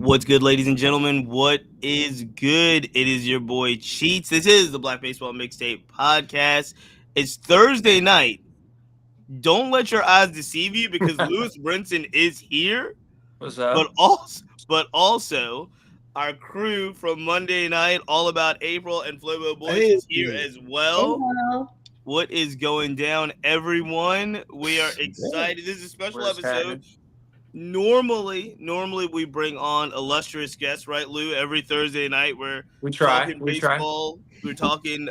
What's good, ladies and gentlemen? What is good? It is your boy Cheats. This is the Black Baseball Mixtape podcast. It's Thursday night. Don't let your eyes deceive you because Lewis Brinson is here, What's but up? also our crew from Monday night, all about April and Flobo Boys, Hey, is here as Hey, well. Mo. What is going down, everyone? We are yeah. excited. This is a special What's episode. happening? Normally we bring on illustrious guests, right, Lou? Every Thursday night we're We try. talking We try. baseball. We're talking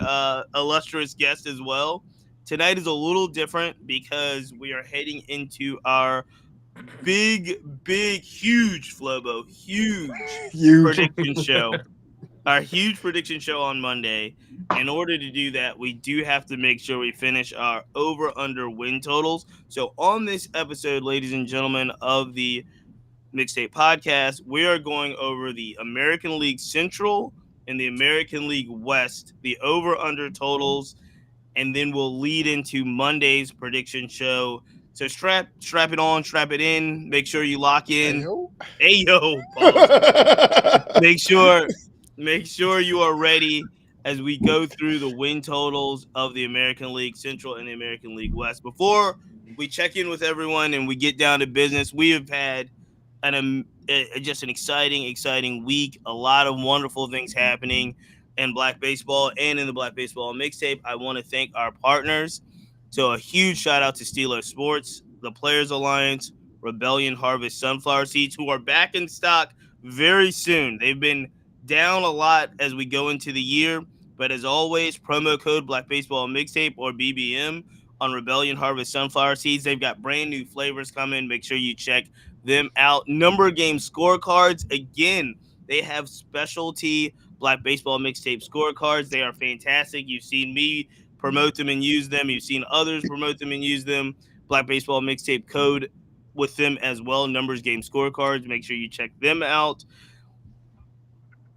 illustrious guests as well. Tonight is a little different because we are heading into our huge Flobo, huge Huge. prediction show. Our huge prediction show on Monday. In order to do that, we do have to make sure we finish our over under win totals. So on this episode, ladies and gentlemen of the Mixtape podcast, we are going over the American League Central and the American League West, the over under totals, and then we'll lead into Monday's prediction show. So strap it on, strap it in, make sure you lock in. Ayo. Ayo, pause. Make sure you are ready as we go through the win totals of the American League Central and the American League West. Before we check in with everyone and we get down to business, we have had just an exciting week. A lot of wonderful things happening in Black baseball and in the Black Baseball Mixtape. I want to thank our partners. So a huge shout out to Steeler Sports, the Players Alliance, Rebellion Harvest Sunflower Seeds, who are back in stock very soon. They've been down a lot as we go into the year, but as always, promo code Black Baseball Mixtape or BBM on Rebellion Harvest Sunflower Seeds. They've got brand new flavors coming. Make sure you check them out. Number game scorecards. Again, they have specialty Black Baseball Mixtape scorecards. They are fantastic. You've seen me promote them and use them. You've seen others promote them and use them. Black Baseball Mixtape code with them as well. Numbers game scorecards. Make sure you check them out.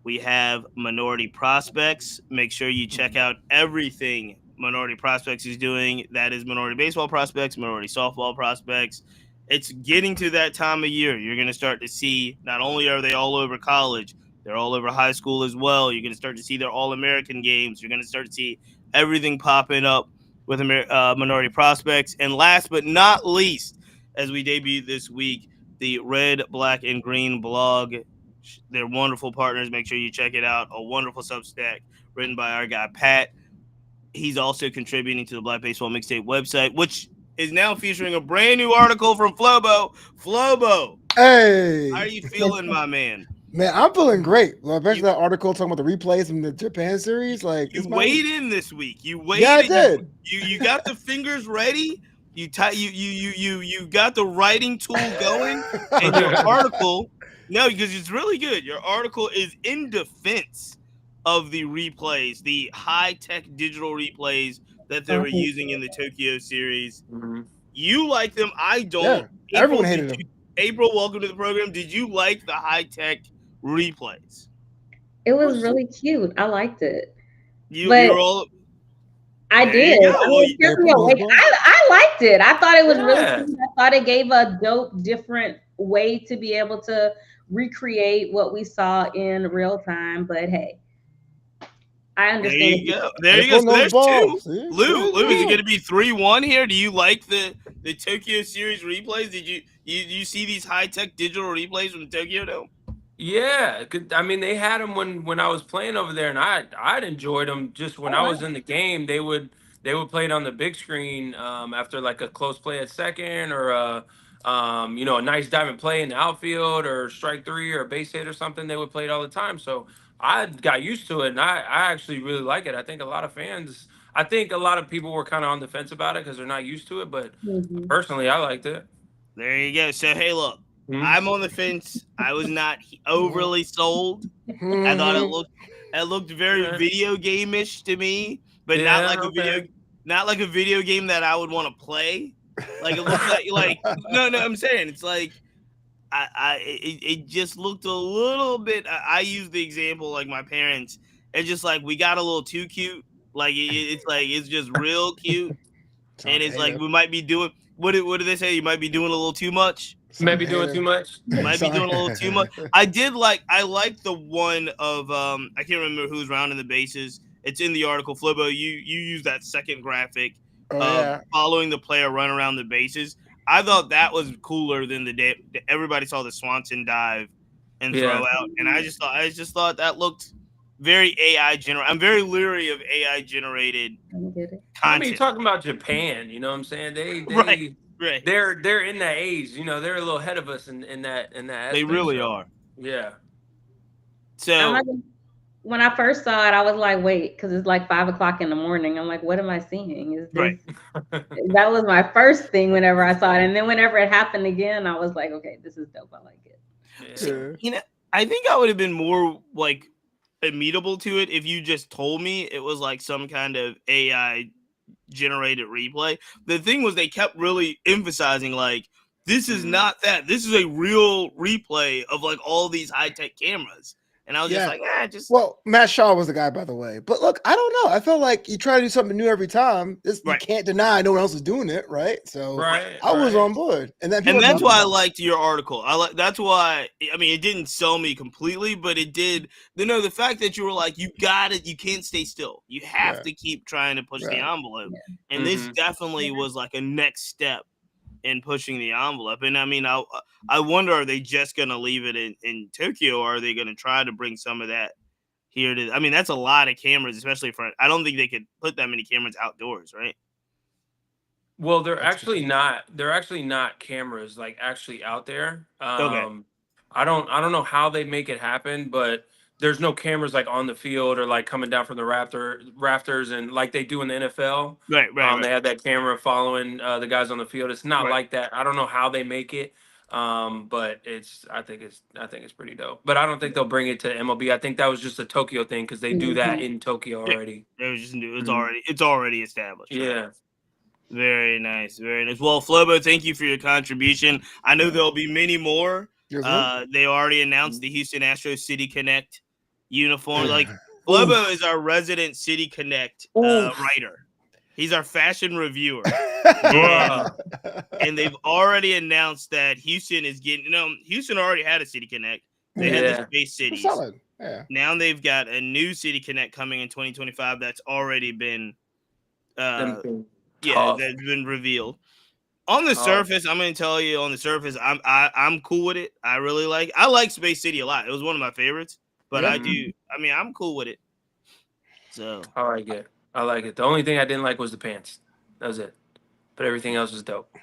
We have Minority Prospects. Make sure you check out everything Minority Prospects is doing. That is Minority Baseball Prospects, Minority Softball Prospects. It's getting to that time of year. You're going to start to see not only are they all over college, they're all over high school as well. You're going to start to see their All-American games. You're going to start to see everything popping up with Minority Prospects. And last but not least, as we debut this week, the Red, Black, and Green blog. They're wonderful partners. Make sure you check it out. A wonderful Substack written by our guy, Pat. He's also contributing to the Black Baseball Mixtape website, which is now featuring a brand new article from Flobo. Flobo, Hey. how are you feeling, my man? Man, I'm feeling great. Well, especially that article talking about the replays from the Japan series. Like You weighed in this week. You weighed Yeah, I in. did. You got the fingers ready. You got the writing tool going, and your article. No, because it's really good. Your article is in defense of the replays, the high-tech digital replays that they were using in the Tokyo series. Mm-hmm. You like them. I don't. Yeah, everyone hated them. April, welcome to the program. Did you like the high-tech replays? It was really cute. I liked it. You But were all. I There you did. go. I Well, mean, kept me awake. I liked it. I thought it was really Yeah. cute. I thought it gave a dope, different way to be able to recreate what we saw in real time. But hey, I There understand. you go. There you go. So Putting there's those two. balls. See? Lou, is it going to be 3-1 here? Do you like the Tokyo series replays? Did you see these high tech digital replays from Tokyo Dome? Yeah. I mean, they had them when I was playing over there, and I'd enjoyed them. Just when Oh, I wow. was in the game, they would play it on the big screen after like a close play at second or a nice diving play in the outfield or strike three or a base hit or something. They would play it all the time. So I got used to it, and I actually really like it. I think a lot of fans. I think a lot of people were kind of on the fence about it because they're not used to it, but Mhm. personally, I liked it. There you go. So hey, look, Mhm. I'm on the fence. I was not overly sold. I thought it looked very Yeah. video game-ish to me, but Yeah, not like a video game that I would want to play. Like it looks like no, I'm saying it's like it just looked a little bit. I use the example like my parents. It's just like we got a little too cute. Like it's like it's just real cute, and it's like we might be doing what do they say? You might be doing a little too much. Maybe doing too much. Might be doing a little too much. I like the one of I can't remember who's rounding the bases. It's in the article. Flobo, you use that second graphic of following the player run around the bases. I thought that was cooler than the day everybody saw the Swanson dive and throw out, and I just thought that looked very AI generated. I'm very leery of AI generated content. I mean, talking about Japan, you know what I'm saying? They right. They're in that age, you know, they're a little ahead of us in that aspect. They really are. Yeah. So when I first saw it, I was like, wait, because it's like 5:00 in the morning. I'm like, what am I seeing? Is this that was my first thing whenever I saw it. And then whenever it happened again, I was like, okay, this is dope. I like it. Yeah. You know, I think I would have been more like amenable to it if you just told me it was like some kind of AI generated replay. The thing was they kept really emphasizing like this is not that. This is a real replay of like all these high-tech cameras. And I was just like, Well, Matt Shaw was the guy, by the way. But look, I don't know. I feel like you try to do something new every time. You can't deny no one else is doing it, right? So I was on board. And that's why I liked your article. That's why, I mean, it didn't sell me completely, but it did. You know, the fact that you were like, you got it, you can't stay still. You have to keep trying to push the envelope. And this definitely was like a next step in pushing the envelope. And I mean, I wonder, are they just going to leave it in Tokyo, or are they going to try to bring some of that here to, I mean, that's a lot of cameras, especially for, I don't think they could put that many cameras outdoors, right? Well, they're actually not cameras like actually out there. Okay. I don't know how they make it happen, but there's no cameras like on the field or like coming down from the rafters and like they do in the NFL. Right. They have that camera following the guys on the field. It's not like that. I don't know how they make it, but I think it's pretty dope. But I don't think they'll bring it to MLB. I think that was just a Tokyo thing because they do that in Tokyo already. It was just new. It's already established. Yeah. Right? Very nice. Very nice. Well, Flobo, thank you for your contribution. I know there'll be many more. They already announced the Houston Astros City Connect uniform. Like Flobo is our resident City Connect writer. He's our fashion reviewer. and they've already announced that Houston is getting, Houston already had a City Connect. They had the Space Cities. Solid. Yeah. Now they've got a new City Connect coming in 2025 that's already been that's been revealed. On the surface, I'm going to tell you, I'm cool with it. I like Space City a lot. It was one of my favorites, but I'm cool with it. So I like it. The only thing I didn't like was the pants. That was it. But everything else was dope.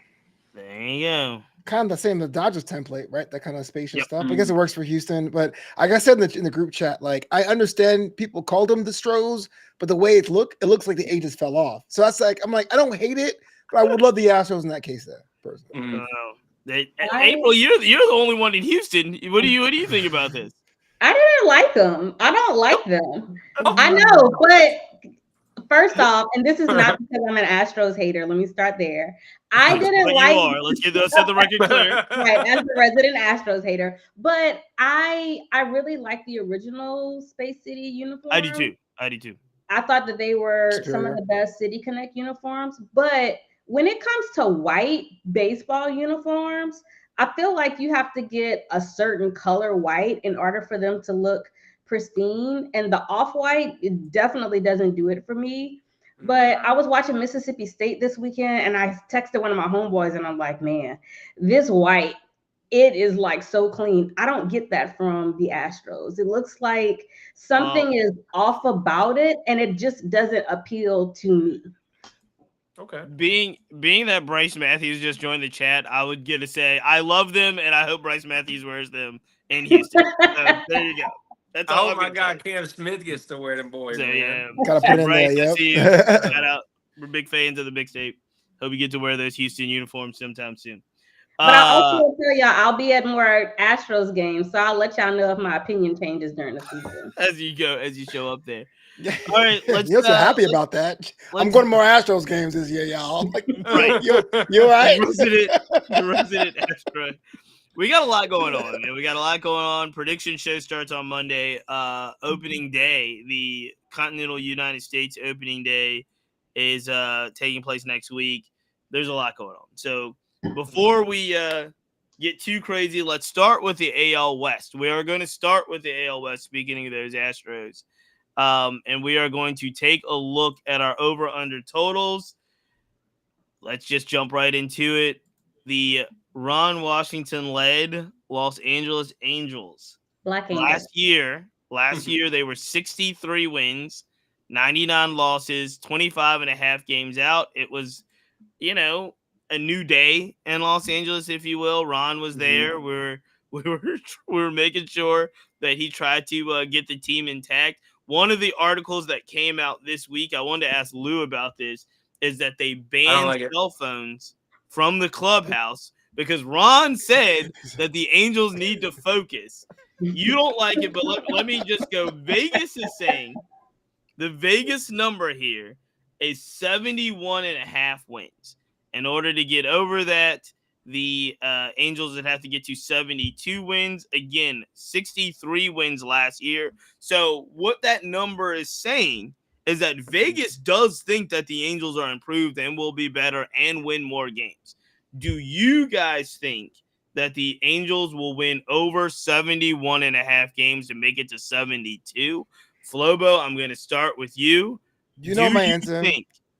There you go. Kind of the same, the Dodgers template, right? That kind of spacious stuff. I guess it works for Houston, but like I said in the group chat, like I understand people called them the Stros, but the way it looks like the ages fell off. So that's like, I'm like, I don't hate it, but I would love the Astros in that case there, personally. April, you're the only one in Houston. What do you think about this? I didn't like them. I don't like them. I know, but first off, and this is not because I'm an Astros hater. Let me start there. I didn't like. You are. Let's set the record clear. Right, as the resident Astros hater, but I really like the original Space City uniform. I do too. I thought that they were some of the best City Connect uniforms, but when it comes to white baseball uniforms, I feel like you have to get a certain color white in order for them to look pristine. And the off-white, it definitely doesn't do it for me. But I was watching Mississippi State this weekend and I texted one of my homeboys and I'm like, man, this white, it is like so clean. I don't get that from the Astros. It looks like something is off about it and it just doesn't appeal to me. Okay. Being that Bryce Matthews just joined the chat, I would get to say I love them and I hope Bryce Matthews wears them in Houston. So, there you go. That's all. Oh my God, Cam Smith gets to wear them boys. So, gotta put in Bryce, there. I see you. Shout out. We're big fans of the Mixtape. Hope you get to wear those Houston uniforms sometime soon. But I also will tell y'all I'll be at more Astros games, so I'll let y'all know if my opinion changes during the season. As you show up there. All right, you're so happy about that. I'm going to more Astros games this year, y'all. Like, you're right. Resident Astro. We got a lot going on, man. We got a lot going on. Prediction show starts on Monday. Opening day, the Continental United States opening day is taking place next week. There's a lot going on. So before we get too crazy, let's start with the AL West. We are going to start with the AL West, speaking of those Astros. And we are going to take a look at our over-under totals. Let's just jump right into it. The Ron Washington-led Los Angeles Angels. Black Angels. Last year they were 63 wins, 99 losses, 25 and a half games out. It was, a new day in Los Angeles, if you will. Ron was there. We were making sure that he tried to get the team intact. One of the articles that came out this week, I wanted to ask Lou about this, is that they banned cell phones from the clubhouse because Ron said that the Angels need to focus. You don't like it, but let me just go. Vegas is saying the Vegas number here is 71 and a half wins. In order to get over that, the Angels would have to get to 72 wins. Again, 63 wins last year. So what that number is saying is that Vegas does think that the Angels are improved and will be better and win more games. Do you guys think that the Angels will win over 71 and a half games to make it to 72? Flobo, I'm going to start with you. You know my answer.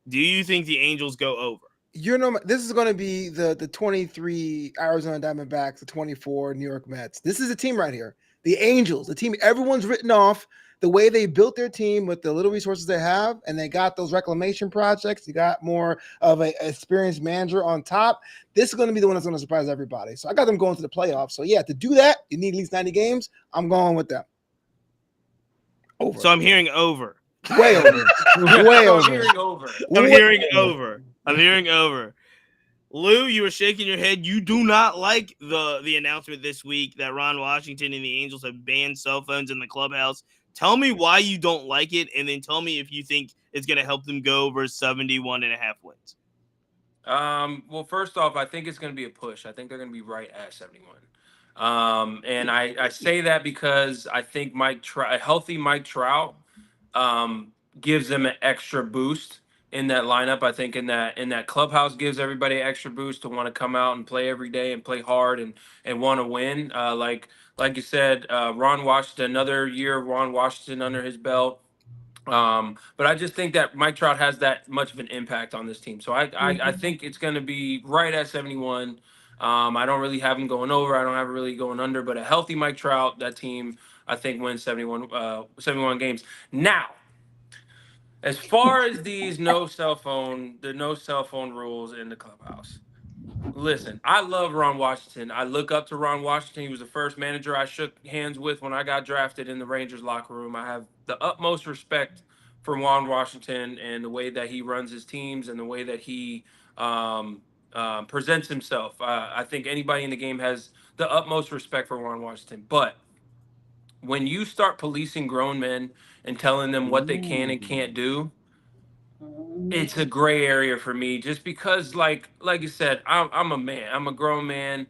Do you think the Angels go over? This is going to be the 23 Arizona Diamondbacks, the 24 New York Mets. This is a team right here. The Angels, the team everyone's written off. The way they built their team with the little resources they have, and they got those reclamation projects. You got more of an experienced manager on top. This is going to be the one that's going to surprise everybody. So I got them going to the playoffs. So yeah, to do that, you need at least 90 games. I'm going with them. Over. So I'm hearing over. Way over. Way over. I'm hearing over. I'm hearing over. Lou, you were shaking your head. You do not like the announcement this week that Ron Washington and the Angels have banned cell phones in the clubhouse. Tell me why you don't like it, and then tell me if you think it's going to help them go over 71 and a half wins. Well, first off, I think it's going to be a push. I think they're going to be right at 71. And I say that because I think a healthy Mike Trout gives them an extra boost in that lineup. I think in that clubhouse gives everybody an extra boost to want to come out and play every day and play hard and want to win. Like you said, Ron Washington, another year of Ron Washington under his belt. But I just think that Mike Trout has that much of an impact on this team. So I think it's going to be right at 71. I don't really have him going over. I don't have it really going under. But a healthy Mike Trout, that team, I think, wins 71 games. Now, as far as the no cell phone rules in the clubhouse. Listen, I love Ron Washington. I look up to Ron Washington. He was the first manager I shook hands with when I got drafted in the Rangers locker room. I have the utmost respect for Ron Washington and the way that he runs his teams and the way that he presents himself. I think anybody in the game has the utmost respect for Ron Washington. But when you start policing grown men and telling them what they can and can't do, it's a gray area for me, just because like you said, I'm a man. I'm a grown man.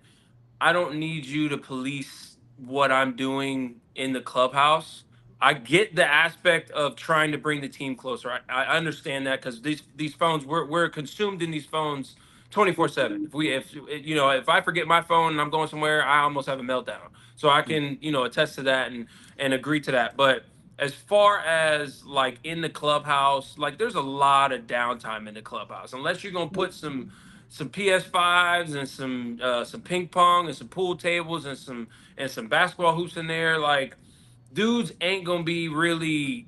I don't need you to police what I'm doing in the clubhouse. I get the aspect of trying to bring the team closer. I understand that because these phones, we're consumed in these phones 24/7. If I forget my phone and I'm going somewhere, I almost have a meltdown. So I can attest to that and agree to that. But as far as like in the clubhouse, like there's a lot of downtime in the clubhouse. Unless you're gonna put some PS5s and some ping pong and some pool tables and some basketball hoops in there, like dudes ain't gonna be really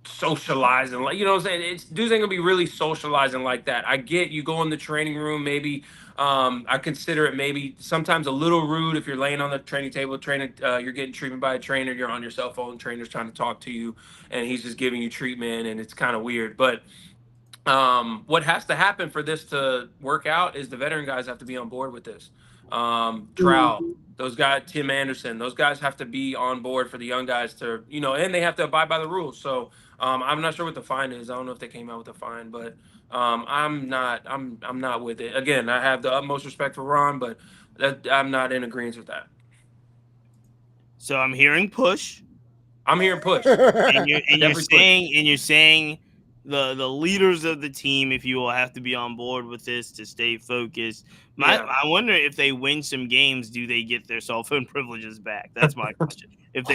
socializing, like, you know what I'm saying? Dudes ain't gonna be really socializing like that. I get you go in the training room, maybe I consider it maybe sometimes a little rude if you're laying on the training table, you're getting treatment by a trainer, you're on your cell phone, trainer's trying to talk to you and he's just giving you treatment and it's kind of weird. But what has to happen for this to work out is the veteran guys have to be on board with this. Trout, those guys, Tim Anderson, those guys have to be on board for the young guys to, and they have to abide by the rules. So I'm not sure what the fine is. I don't know if they came out with a fine, but I'm not with it. Again, I have the utmost respect for Ron, but I'm not in agreement with that. So I'm hearing push. I'm hearing push. And you're saying the leaders of the team, if you will, have to be on board with this to stay focused. Yeah. I wonder if they win some games, do they get their cell phone privileges back? That's my question. If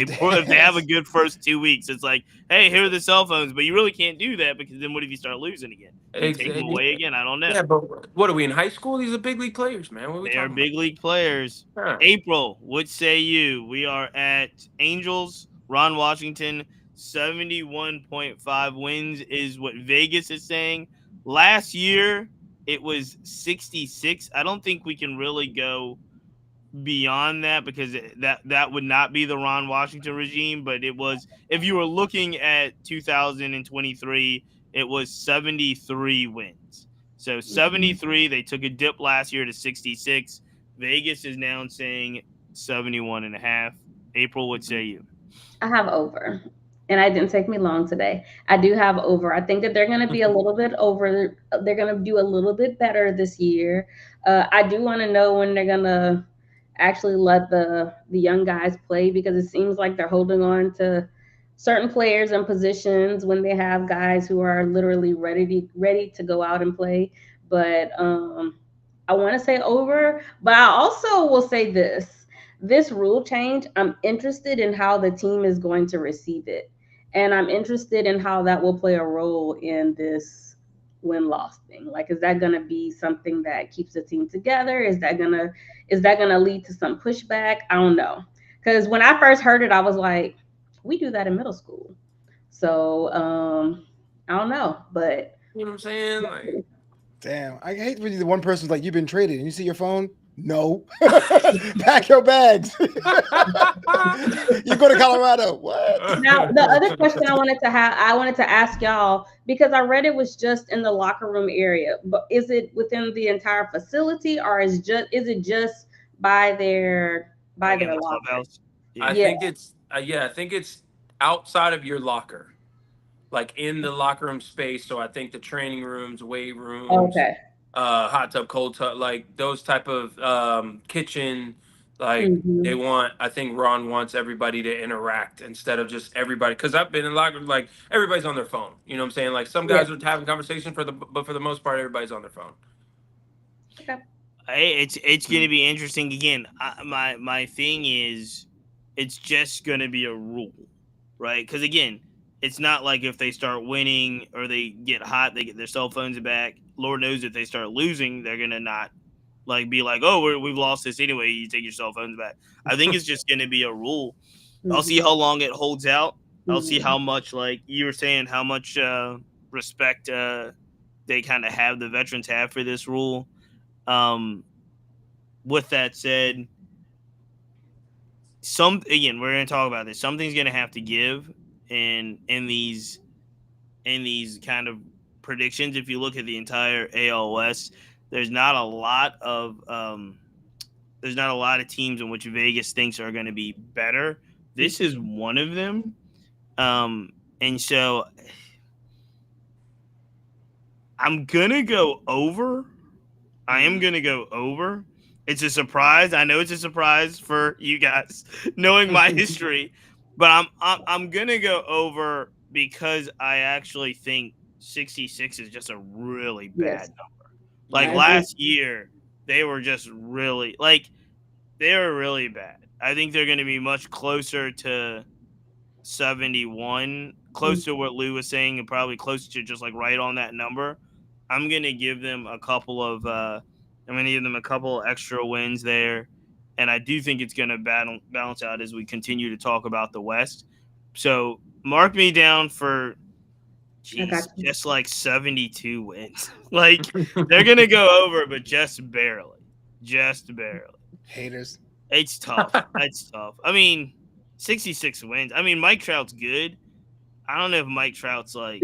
they have a good first 2 weeks, it's like, hey, here are the cell phones, but you really can't do that because then what if you start losing again? You take them away again? I don't know. Yeah, but what are we in high school? These are big league players, man. What are we They are talking big league players. about? April, what say you? We are at Angels, Ron Washington, 71.5 wins is what Vegas is saying. Last year, it was 66. I don't think we can really go beyond that because that would not be the Ron Washington regime, but it was, if you were looking at 2023, it was 73 wins. So 73, they took a dip last year to 66. Vegas is now saying 71 and a half. April, what say you? I have over. And it didn't take me long today. I do have over. I think that they're going to be a little bit over. They're going to do a little bit better this year. I do want to know when they're going to actually let the young guys play, because it seems like they're holding on to certain players and positions when they have guys who are literally ready to go out and play. But I want to say over, but I also will say this rule change, I'm interested in how the team is going to receive it. And I'm interested in how that will play a role in this win-loss thing. Like, is that gonna be something that keeps the team together? Is that gonna lead to some pushback? I don't know. Because when I first heard it, I was like, we do that in middle school. So I don't know. But You know what I'm saying? Like, Damn, I hate when the one person's like, "You've been traded," and you see your phone. No, pack your bags. You go to Colorado. What? now the other question I wanted to ask y'all, because I read it was just in the locker room area, but is it within the entire facility, or is it just by their Like in the locker? clubhouse? I Yeah. Yeah. think it's I think it's outside of your locker, like in the locker room space. So I think the training rooms, weight rooms, Okay. hot tub, cold tub, like those type of kitchen. Like they Hmm. want, I think Ron wants everybody to interact instead of just everybody. Because I've been in locker, like everybody's on their phone. You know what I'm saying? Like some Yeah. guys are having conversation but for the most part, everybody's on their phone. Okay. It's going to be interesting again. My thing is, it's just going to be a rule, right? Because again, it's not like if they start winning or they get hot, they get their cell phones back. Lord knows if they start losing, they're going to not like be like, oh, we've lost this anyway. You take your cell phones back. I think it's just going to be a rule. I'll see Hmm. how long it holds out. I'll see Hmm. how much, like you were saying, how much respect they kind of have, the veterans have for this rule. Um, with that said, we're going to talk about this. Something's going to have to give in these kind of predictions. If you look at the entire AL West, there's not a lot of teams in which Vegas thinks are going to be better. This is one of them. And so I'm gonna go over. I am gonna go over. It's a surprise. I know it's a surprise for you guys, knowing my history, but I'm gonna go over because I actually think 66 is just a really bad Yes, number. Like I agree. last year, they were just really they were really bad. I think they're going to be much closer to 71, close to what Lou was saying, and probably close to just like right on that number. I'm gonna give them a couple of extra wins there, and I do think it's gonna balance out as we continue to talk about the West. So mark me down for I got you. just like 72 wins. Like they're gonna go over, but just barely, just barely. Haters. It's tough. It's tough. I mean, 66 wins. I mean, Mike Trout's good. I don't know if Mike Trout's like.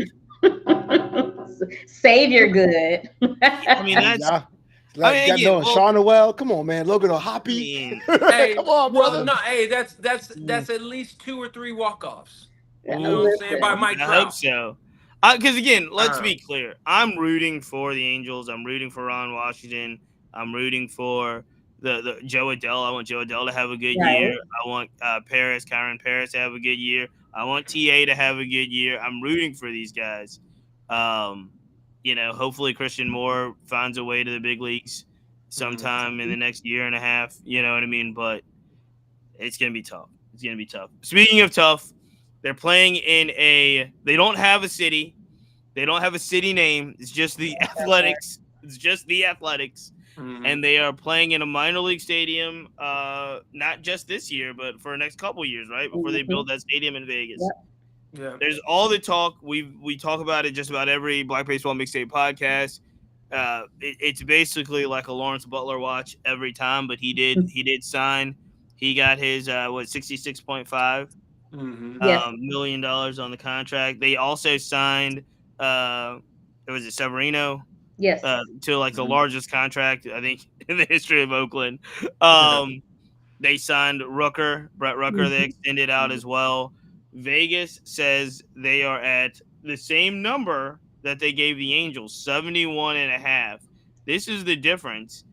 Savior good. I mean, that's. Yeah. I Like mean, got again, no well, Sean Noel. Come on, man. Logan I O'Hoppy. mean, Hey, Come on, well, brother. no, hey, that's at least 2 or 3 walk-offs. You know what ooh, I'm saying? By Listen. Mike I hope Trout. so. Because again, let's Uh, be clear. I'm rooting for the Angels. I'm rooting for Ron Washington. I'm rooting for the Joe Adell. I want Joe Adell to have a good year. Right. I want Kyron Paris to have a good year. I want TA to have a good year. I'm rooting for these guys. Hopefully Christian Moore finds a way to the big leagues sometime in the next year and a half. You know what I mean? But it's gonna be tough. It's gonna be tough. Speaking of tough, they're playing in they don't have a city. They don't have a city name. It's just the Athletics. It's just the Athletics. And they are playing in a minor league stadium, not just this year, but for the next couple years, right? Before they build that stadium in Vegas. Yeah. There's all the talk. We talk about it just about every Black Baseball Mixtape podcast. It's basically like a Lawrence Butler watch every time, but he did sign. He got his $66.5 million on the contract. They also signed was it Severino? Yes. To like the largest contract I think in the history of Oakland. They signed Brett Rucker. They extended out as well. Vegas says they are at the same number that they gave the Angels, 71.5. This is the difference.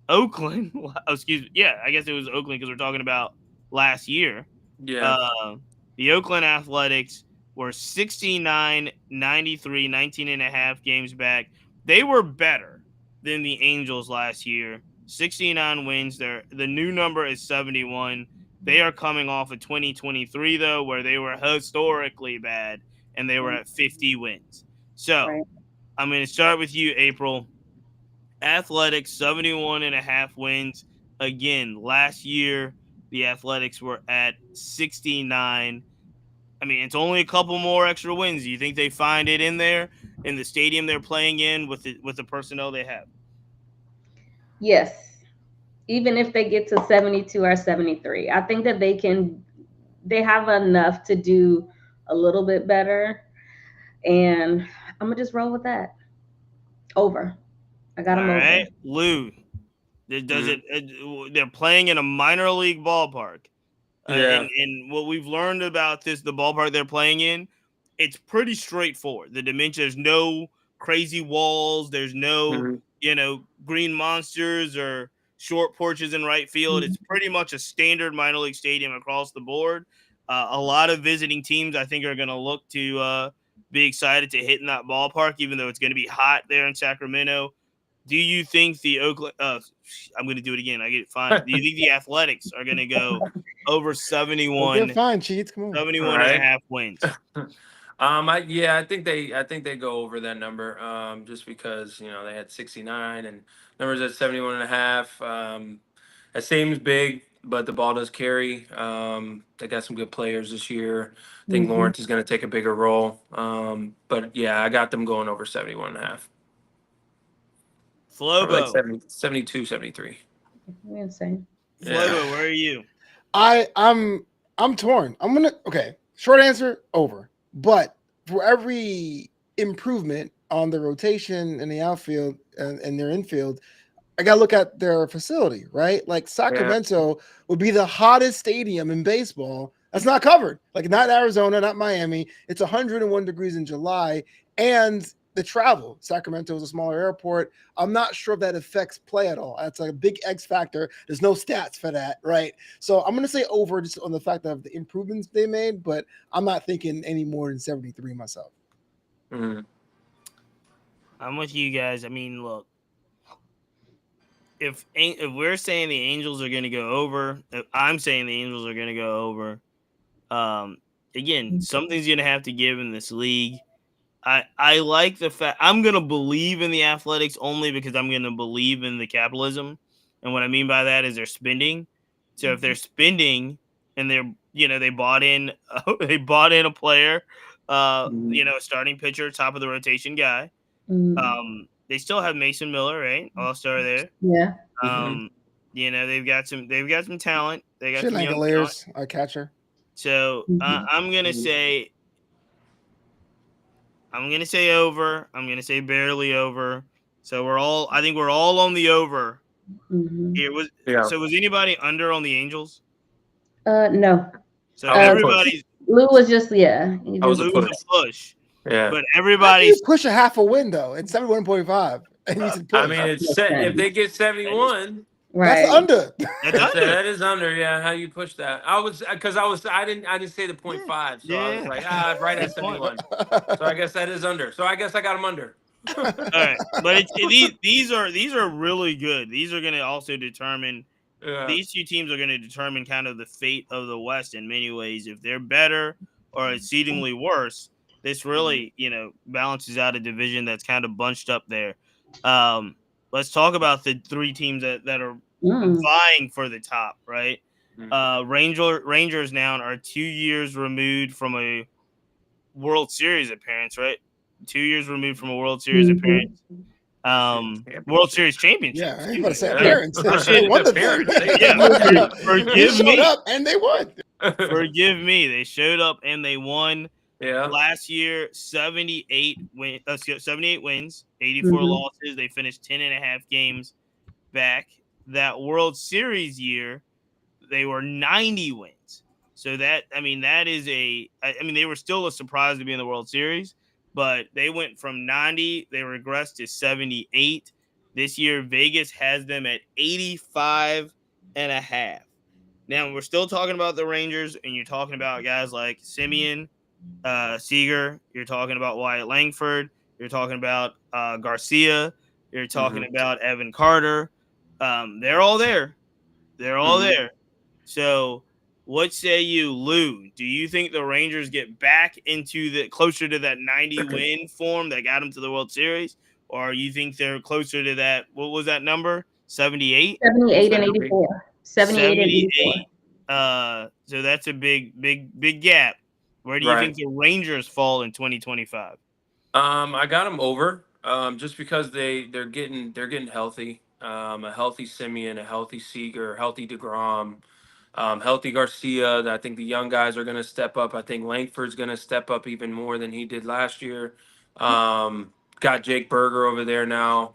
Oakland, excuse me. Yeah, I guess it was Oakland because we're talking about last year. Yeah. The Oakland Athletics were 69, 93, 19.5 games back. They were better than the Angels last year. 69 wins. The new number is 71. They are coming off of 2023, though, where they were historically bad, and they were at 50 wins. So I'm going to start with you, April. Athletics, 71.5 wins. Again, last year, the Athletics were at 69. I mean, it's only a couple more extra wins. Do you think they find it in there in the stadium they're playing in with the personnel they have? Yes. Even if they get to 72 or 73, I think that they have enough to do a little bit better. And I'm going to just roll with that. Over. I got them over. All right. Lou, they're playing in a minor league ballpark. And what we've learned about the ballpark they're playing in, it's pretty straightforward. The dimension, there's no crazy walls. There's no, green monsters or short porches in right field. It's pretty much a standard minor league stadium across the board. A lot of visiting teams, I think, are going to look to be excited to hit in that ballpark, even though it's going to be hot there in Sacramento. Do you think the Oakland I'm going to do it again. I get it fine. Do you think the Athletics are going to go over 71? You're fine, Cheats. Come on. 71.5 wins. I think they go over that number. Just because they had 69 and numbers at 71.5. That seems big, but the ball does carry. They got some good players this year. I think Lawrence is going to take a bigger role. But yeah, I got them going over 71.5. Flobo. Like 72, 73. Insane. Flobo, where are you? I'm torn. Short answer, over. But for every improvement on the rotation in the outfield and their infield, I gotta look at their facility, right? Like Sacramento would be the hottest stadium in baseball. That's not covered. Like not Arizona, not Miami. It's 101 degrees in July, and the travel. Sacramento is a smaller airport. I'm not sure if that affects play at all. That's like a big X factor. There's no stats for that, right? So I'm going to say over just on the fact of the improvements they made, but I'm not thinking any more than 73 myself. I'm with you guys. I mean, look, if we're saying the Angels are going to go over, if I'm saying the Angels are going to go over, again, something's going to have to give in this league. I like the fact I'm going to believe in the Athletics only because I'm going to believe in the capitalism. And what I mean by that is they're spending. So if they're spending and they're, they bought in a player, a starting pitcher, top of the rotation guy. They still have Mason Miller, right? All-star there. Yeah. They've got some talent. They got some young layers, a catcher. So I'm going to say over. I'm going to say barely over. So I think we're all on the over. So was anybody under on the Angels? No. So everybody's Lou was just Lou was a push. Yeah. But everybody's push a half a win though. It's 71.5. I mean, it's set if they get 71. Right. That's under. That is under. Yeah, how you push that? I didn't say the 0.5, so I was like right at 71. So I guess that is under. So I guess I got him under. All right, but these are really good. These are going to also determine. Yeah. These two teams are going to determine kind of the fate of the West in many ways. If they're better or exceedingly worse, this really, balances out a division that's kind of bunched up there. Let's talk about the three teams that are vying for the top, right? Rangers now are 2 years removed from a World Series appearance, right? 2 years removed from a World Series appearance. World Series championship. Yeah, I was about to say Yeah. appearance. Oh, They shit. won the Appearance. thing. Yeah, They forgive showed me. up and they won. Forgive me. They showed up and they won. Yeah. Last year, 78 wins, 84 losses. They finished 10 and a half games back. That World Series year, they were 90 wins. So that is they were still a surprise to be in the World Series, but they went from 90, they regressed to 78. This year, Vegas has them at 85 and a half. Now, we're still talking about the Rangers, and you're talking about guys like Simeon, Seager. You're talking about Wyatt Langford. You're talking about Garcia. You're talking about Evan Carter. They're all there. They're all there. So, what say you, Lou? Do you think the Rangers get back into closer to that 90 win form that got them to the World Series, or you think they're closer to that? What was that number? 78? 78 and 84. 78 and 84. So that's a big gap. Where do you think the Rangers fall in 2025? I got them over. Just because they're getting healthy. A healthy Simeon, a healthy Seager, a healthy DeGrom, healthy Garcia. I think the young guys are going to step up. I think Langford's going to step up even more than he did last year. Got Jake Berger over there now.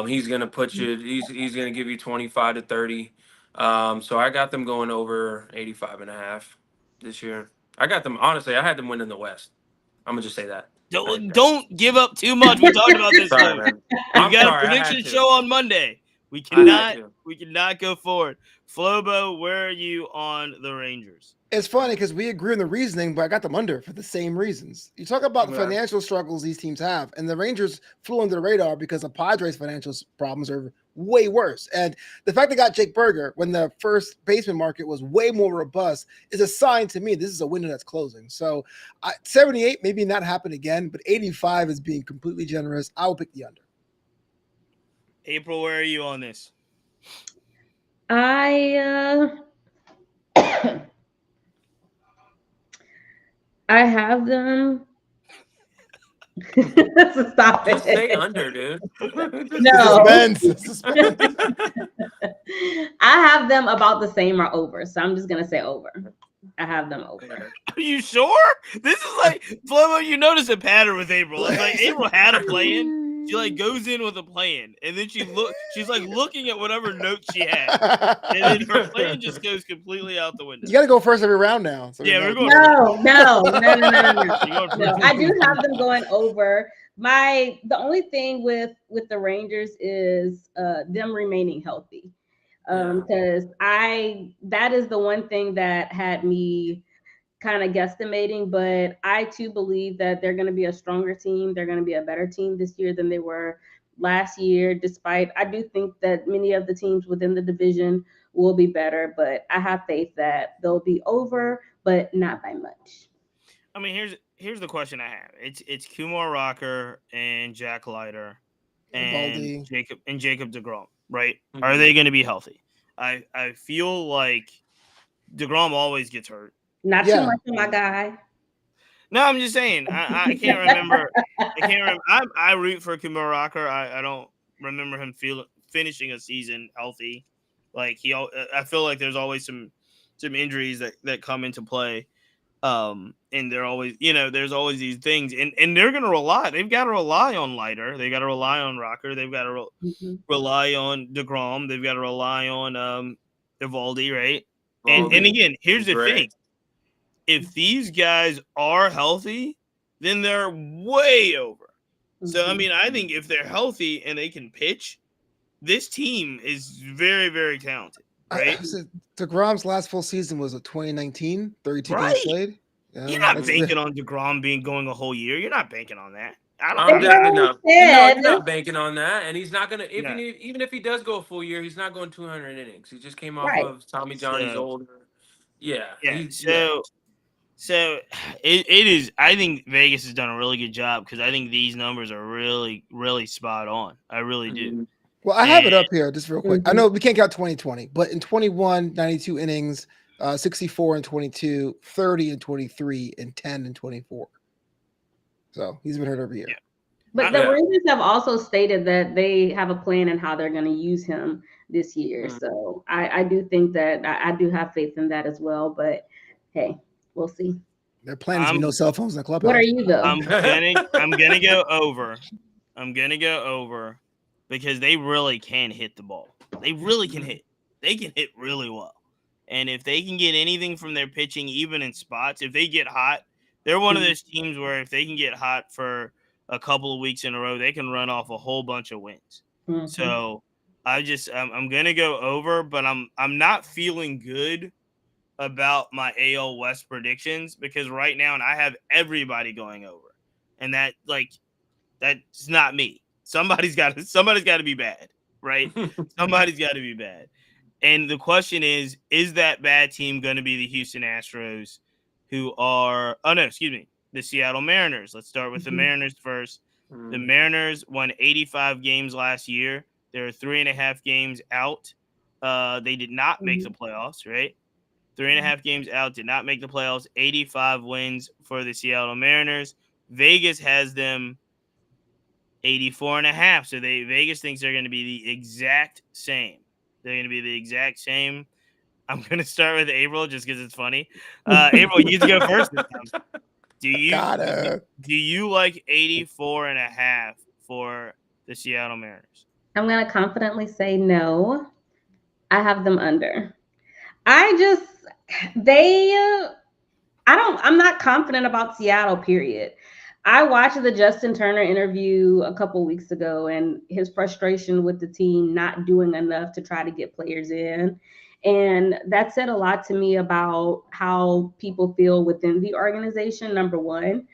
He's going to put you. He's going to give you 25 to 30. So I got them going over 85 and a half this year. I got them. Honestly, I had them winning the West. I'm gonna just say that. Don't give up too much. We talked about this. Sorry, man. We've got a prediction show on Monday. We cannot go forward. Flobo, where are you on the Rangers? It's funny because we agree on the reasoning, but I got them under for the same reasons. You talk about the financial struggles these teams have, and the Rangers flew under the radar because the Padres' financial problems are way worse. And the fact they got Jake Berger when the first baseman market was way more robust is a sign to me this is a window that's closing. So 78 maybe not happen again, but 85 is being completely generous. I will pick the under. April, where are you on this? I have them. Stop Just it. say under, dude. No. Suspense. I have them about the same or over. So I'm just going to say over. I have them over. Are you sure? This is like, Flobo, you notice a pattern with April. It's like April had a plan. She goes in with a plan, and then she's looking at whatever notes she had, and then her plan just goes completely out the window. You got to go first every round now. So we're going. No. I do have them going over. The only thing with the Rangers is them remaining healthy, because that is the one thing that had me kind of guesstimating, but I too believe that they're going to be a stronger team. They're going to be a better team this year than they were last year, despite I do think that many of the teams within the division will be better, but I have faith that they'll be over, but not by much. I mean, here's the question I have. It's Kumar Rocker and Jack Leiter and Jacob deGrom, right? Mm-hmm. Are they going to be healthy? I feel like deGrom always gets hurt. Not too much of my guy. No, I'm just saying. I can't remember. I root for Kumar Rocker. I don't remember him finishing a season healthy. I feel like there's always some injuries that come into play. And they're always, there's always these things, and they're gonna rely. They've got to rely on Leiter. They've got to rely on Rocker. They've got to rely on deGrom. They've got to rely on Eovaldi, right? And again, here's the thing. If these guys are healthy, then they're way over. So, I mean, I think if they're healthy and they can pitch, this team is very, very talented, right? DeGrom's last full season was 2019, 32 games Right. played. You're not that's banking on DeGrom going a whole year. You're not banking on that. I'm I'm not. definitely not. No, Said, you're not banking on that, and he's not gonna. Yeah. Even if he does go a full year, he's not going 200 innings. He just came off right. of Tommy John. He's So older. Yeah, yeah. yeah. So it is. I think Vegas has done a really good job because I think these numbers are really, really spot on. I really do. Mm-hmm. Well, I have it up here just real quick. I Mhm. know we can't count 2020, but in 21, 92 innings, 64 and 22, 30 and 23, and 10 and 24. So he's been hurt every year. Yeah. But the Rangers have also stated that they have a plan and how they're going to use him this year. Mm. So I do think that I do have faith in that as well. But hey, we'll see. Their plan is to be no cell phones in the clubhouse. What are you though? I'm gonna go over. I'm gonna go over because they really can hit the ball. They really can hit. They can hit really well. And if they can get anything from their pitching, even in spots, if they get hot, they're one of those teams where if they can get hot for a couple of weeks in a row, they can run off a whole bunch of wins. Mhm. So I'm gonna go over, but I'm not feeling good about my AL West predictions because right now, and I have everybody going over, and that's not me. Somebody's got to be bad, right? Somebody's got to be bad. And the question is that bad team going to be the Houston Astros, who are the Seattle Mariners? Let's start with the Mariners first. The Mariners won 85 games last year. They're 3.5 games out. They did not make the playoffs, right? 3.5 games out, did not make the playoffs. 85 wins for the Seattle Mariners. Vegas has them 84.5. So Vegas thinks they're going to be the exact same. They're going to be the exact same. I'm going to start with April just because it's funny. April, you get to go first this time. Do you like 84.5 for the Seattle Mariners? I'm going to confidently say no. I have them under. I'm not confident about Seattle, period. I watched the Justin Turner interview a couple weeks ago and his frustration with the team not doing enough to try to get players in. And that said a lot to me about how people feel within the organization, number one.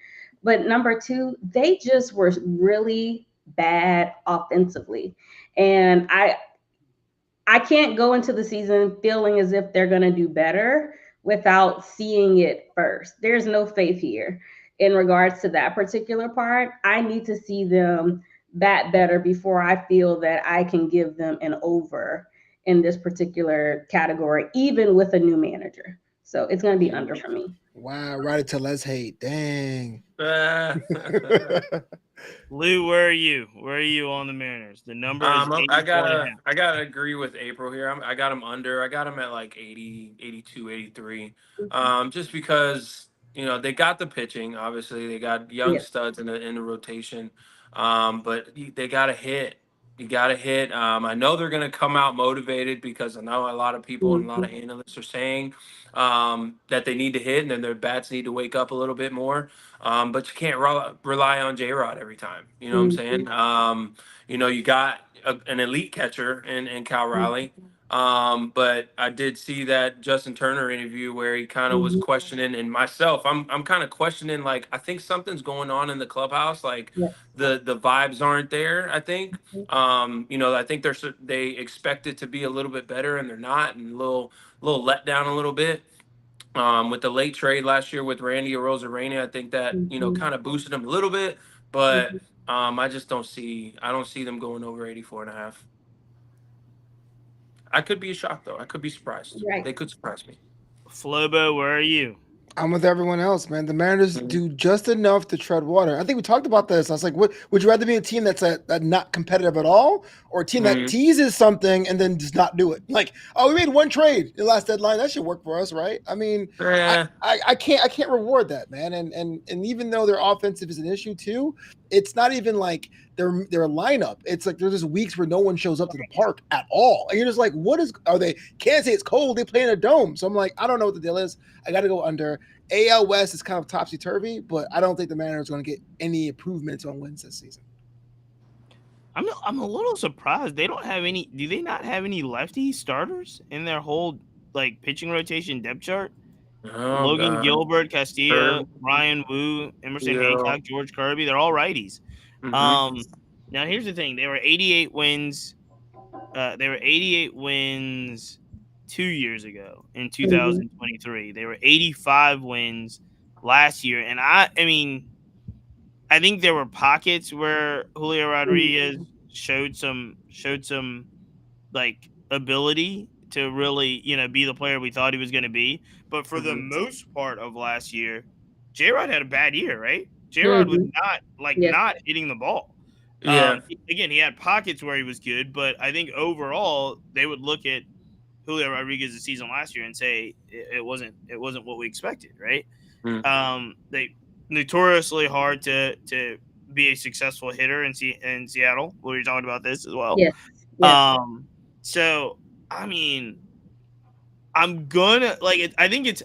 But number two, they just were really bad offensively. And I can't go into the season feeling as if they're going to do better without seeing it first. There's no faith here in regards to that particular part. I need to see them bat better before I feel that I can give them an over in this particular category, even with a new manager. So it's going to be under for me. Wow, right to Les hate. Dang. Lou, where are you? Where are you on the Mariners? The number is I gotta agree with April here. I got them under. I got them at like 80, 82, 83. Just because they got the pitching. Obviously, they got young studs in the rotation. But they got to hit. You got to hit. I know they're going to come out motivated because I know a lot of people and a lot of analysts are saying that they need to hit and then their bats need to wake up a little bit more. But you can't rely on J-Rod every time. You know what I'm saying? You got an elite catcher in Cal Raleigh. But I did see that Justin Turner interview where he kind of was questioning, and myself, I'm kind of questioning, like, I think something's going on in the clubhouse. Like the vibes aren't there, I think. I think they expect it to be a little bit better and they're not, and a little let down a little bit. With the late trade last year with Randy Arozarena, I think that kind of boosted them a little bit, but I just don't see them going over 84.5. I could be shocked though. I could be surprised. Right. They could surprise me. Flobo, where are you? I'm with everyone else, man. The Mariners do just enough to tread water. I think we talked about this. I was like, what would you rather be a team that's not competitive at all, or a team that teases something and then does not do it? Like, oh, we made one trade in the last deadline. That should work for us, right? I mean, I can't reward that, man. And even though their offensive is an issue too, it's not even like their lineup. It's like there's just weeks where no one shows up to the park at all, and you're just like, are they? Can't say it's cold. They play in a dome, so I'm like, I don't know what the deal is. I got to go under. AL West is kind of topsy-turvy, but I don't think the Mariners are going to get any improvements on wins this season. I'm a little surprised they don't have any. Do they not have any lefty starters in their whole like pitching rotation depth chart? Oh Logan God. Gilbert, Castillo, Kirby. Ryan Wu, Emerson Yeah. Hancock, George Kirby. They're all righties. Mm-hmm. Um, Now here's the thing: they were 88 wins. They were 88 wins 2 years ago in Mhm. 2023. They were 85 wins last year, and I mean, I think there were pockets where Julio Rodriguez Mhm. showed some like ability to really, be the player we thought he was going to be. But for the Mm-hmm. most part of last year, J Rod had a bad year, right? J Rod was Mhm. Yes. not hitting the ball. Yeah. Again, he had pockets where he was good, but I think overall they would look at Julio Rodriguez's season last year and say it wasn't what we expected, right? Mm-hmm. They notoriously hard to be a successful hitter in Seattle. We were talking about this as well. Yes. Yes. Um, so I mean, I'm gonna like it. I think it's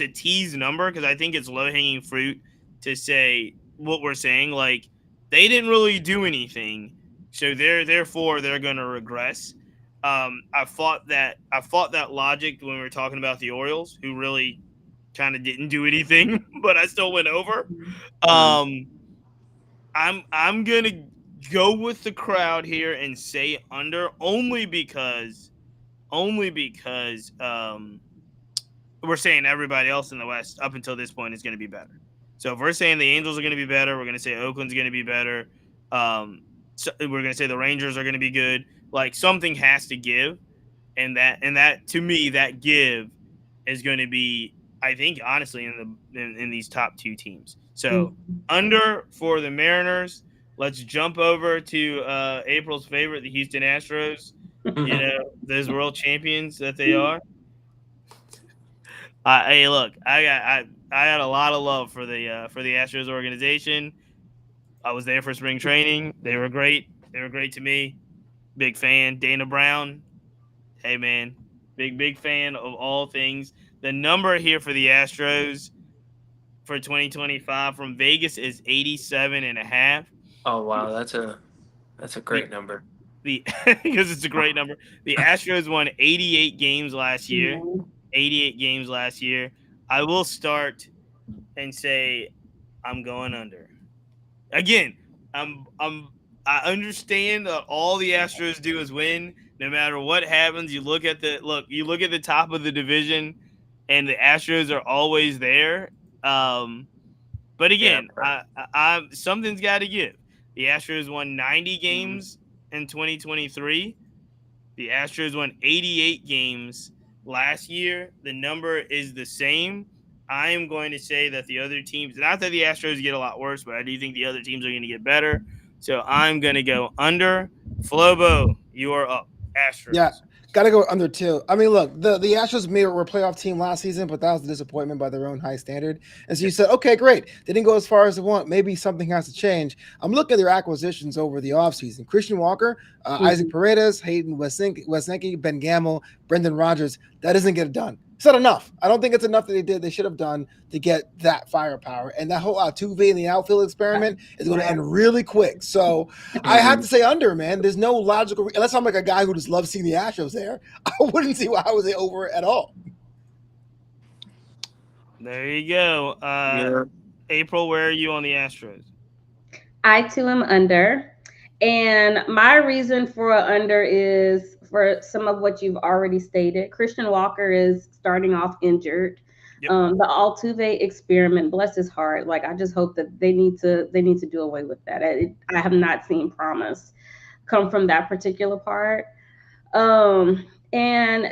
a tease number because I think it's low hanging fruit to say what we're saying. Like they didn't really do anything, so therefore they're gonna regress. I fought that logic when we were talking about the Orioles, who really kind of didn't do anything, but I still went over. Um, I'm gonna go with the crowd here and say under only because we're saying everybody else in the West up until this point is going to be better. So if we're saying the Angels are going to be better, we're going to say Oakland's going to be better. So we're going to say the Rangers are going to be good. Like something has to give, and that to me that give is going to be, I think, honestly, in these top two teams. So Mhm. under for the Mariners. Let's jump over to April's favorite, the Houston Astros. Those world champions that they are. Hey, look, I had a lot of love for the Astros organization. I was there for spring training. They were great. They were great to me. Big fan. Dana Brown. Hey man, big fan of all things. The number here for the Astros for 2025 from Vegas is 87 and a half. Oh wow, that's a The great number. the because it's a great number. The Astros won 88 games last year. Mhm. 88 games last year. I will start and say I'm going under. Again, I'm I understand that all the Astros do is win. No matter what happens, you look at the top of the division, and the Astros are always there. Um, but Yeah. again, I something's got to give. The Astros won 90 Mhm. games in 2023. The Astros won 88 games last year. The number is the same. I am going to say that the other teams, not that the Astros get a lot worse, but I do think the other teams are going to get better. So I'm going to go under. Flobo, you are up. Yeah, Astros. got to go under two. I mean, look, the Astros were a playoff team last season, but that was a disappointment by their own high standard. And so you said, okay, great. They didn't go as far as they want. Maybe something has to change. I'm looking at their acquisitions over the offseason. Christian Walker, Isaac Mhm. Paredes, Hayden Wesneski, Ben Gamel, Brendan Rodgers. That doesn't get it done. It's not enough. I don't think it's enough that they should have done to get that firepower. And that whole Altuve in the outfield experiment is going to Right. end really quick. So I have to say under, man. There's no logical unless I'm like a guy who just loves seeing the Astros there. I wouldn't see why I was over at all. There you go. Yeah. April, where are you on the Astros? I too am under. And my reason for a under is for some of what you've already stated. Christian Walker is starting off injured. Yep. The Altuve experiment, bless his heart. Like I just hope that they need to do away with that. I have not seen promise come from that particular part. And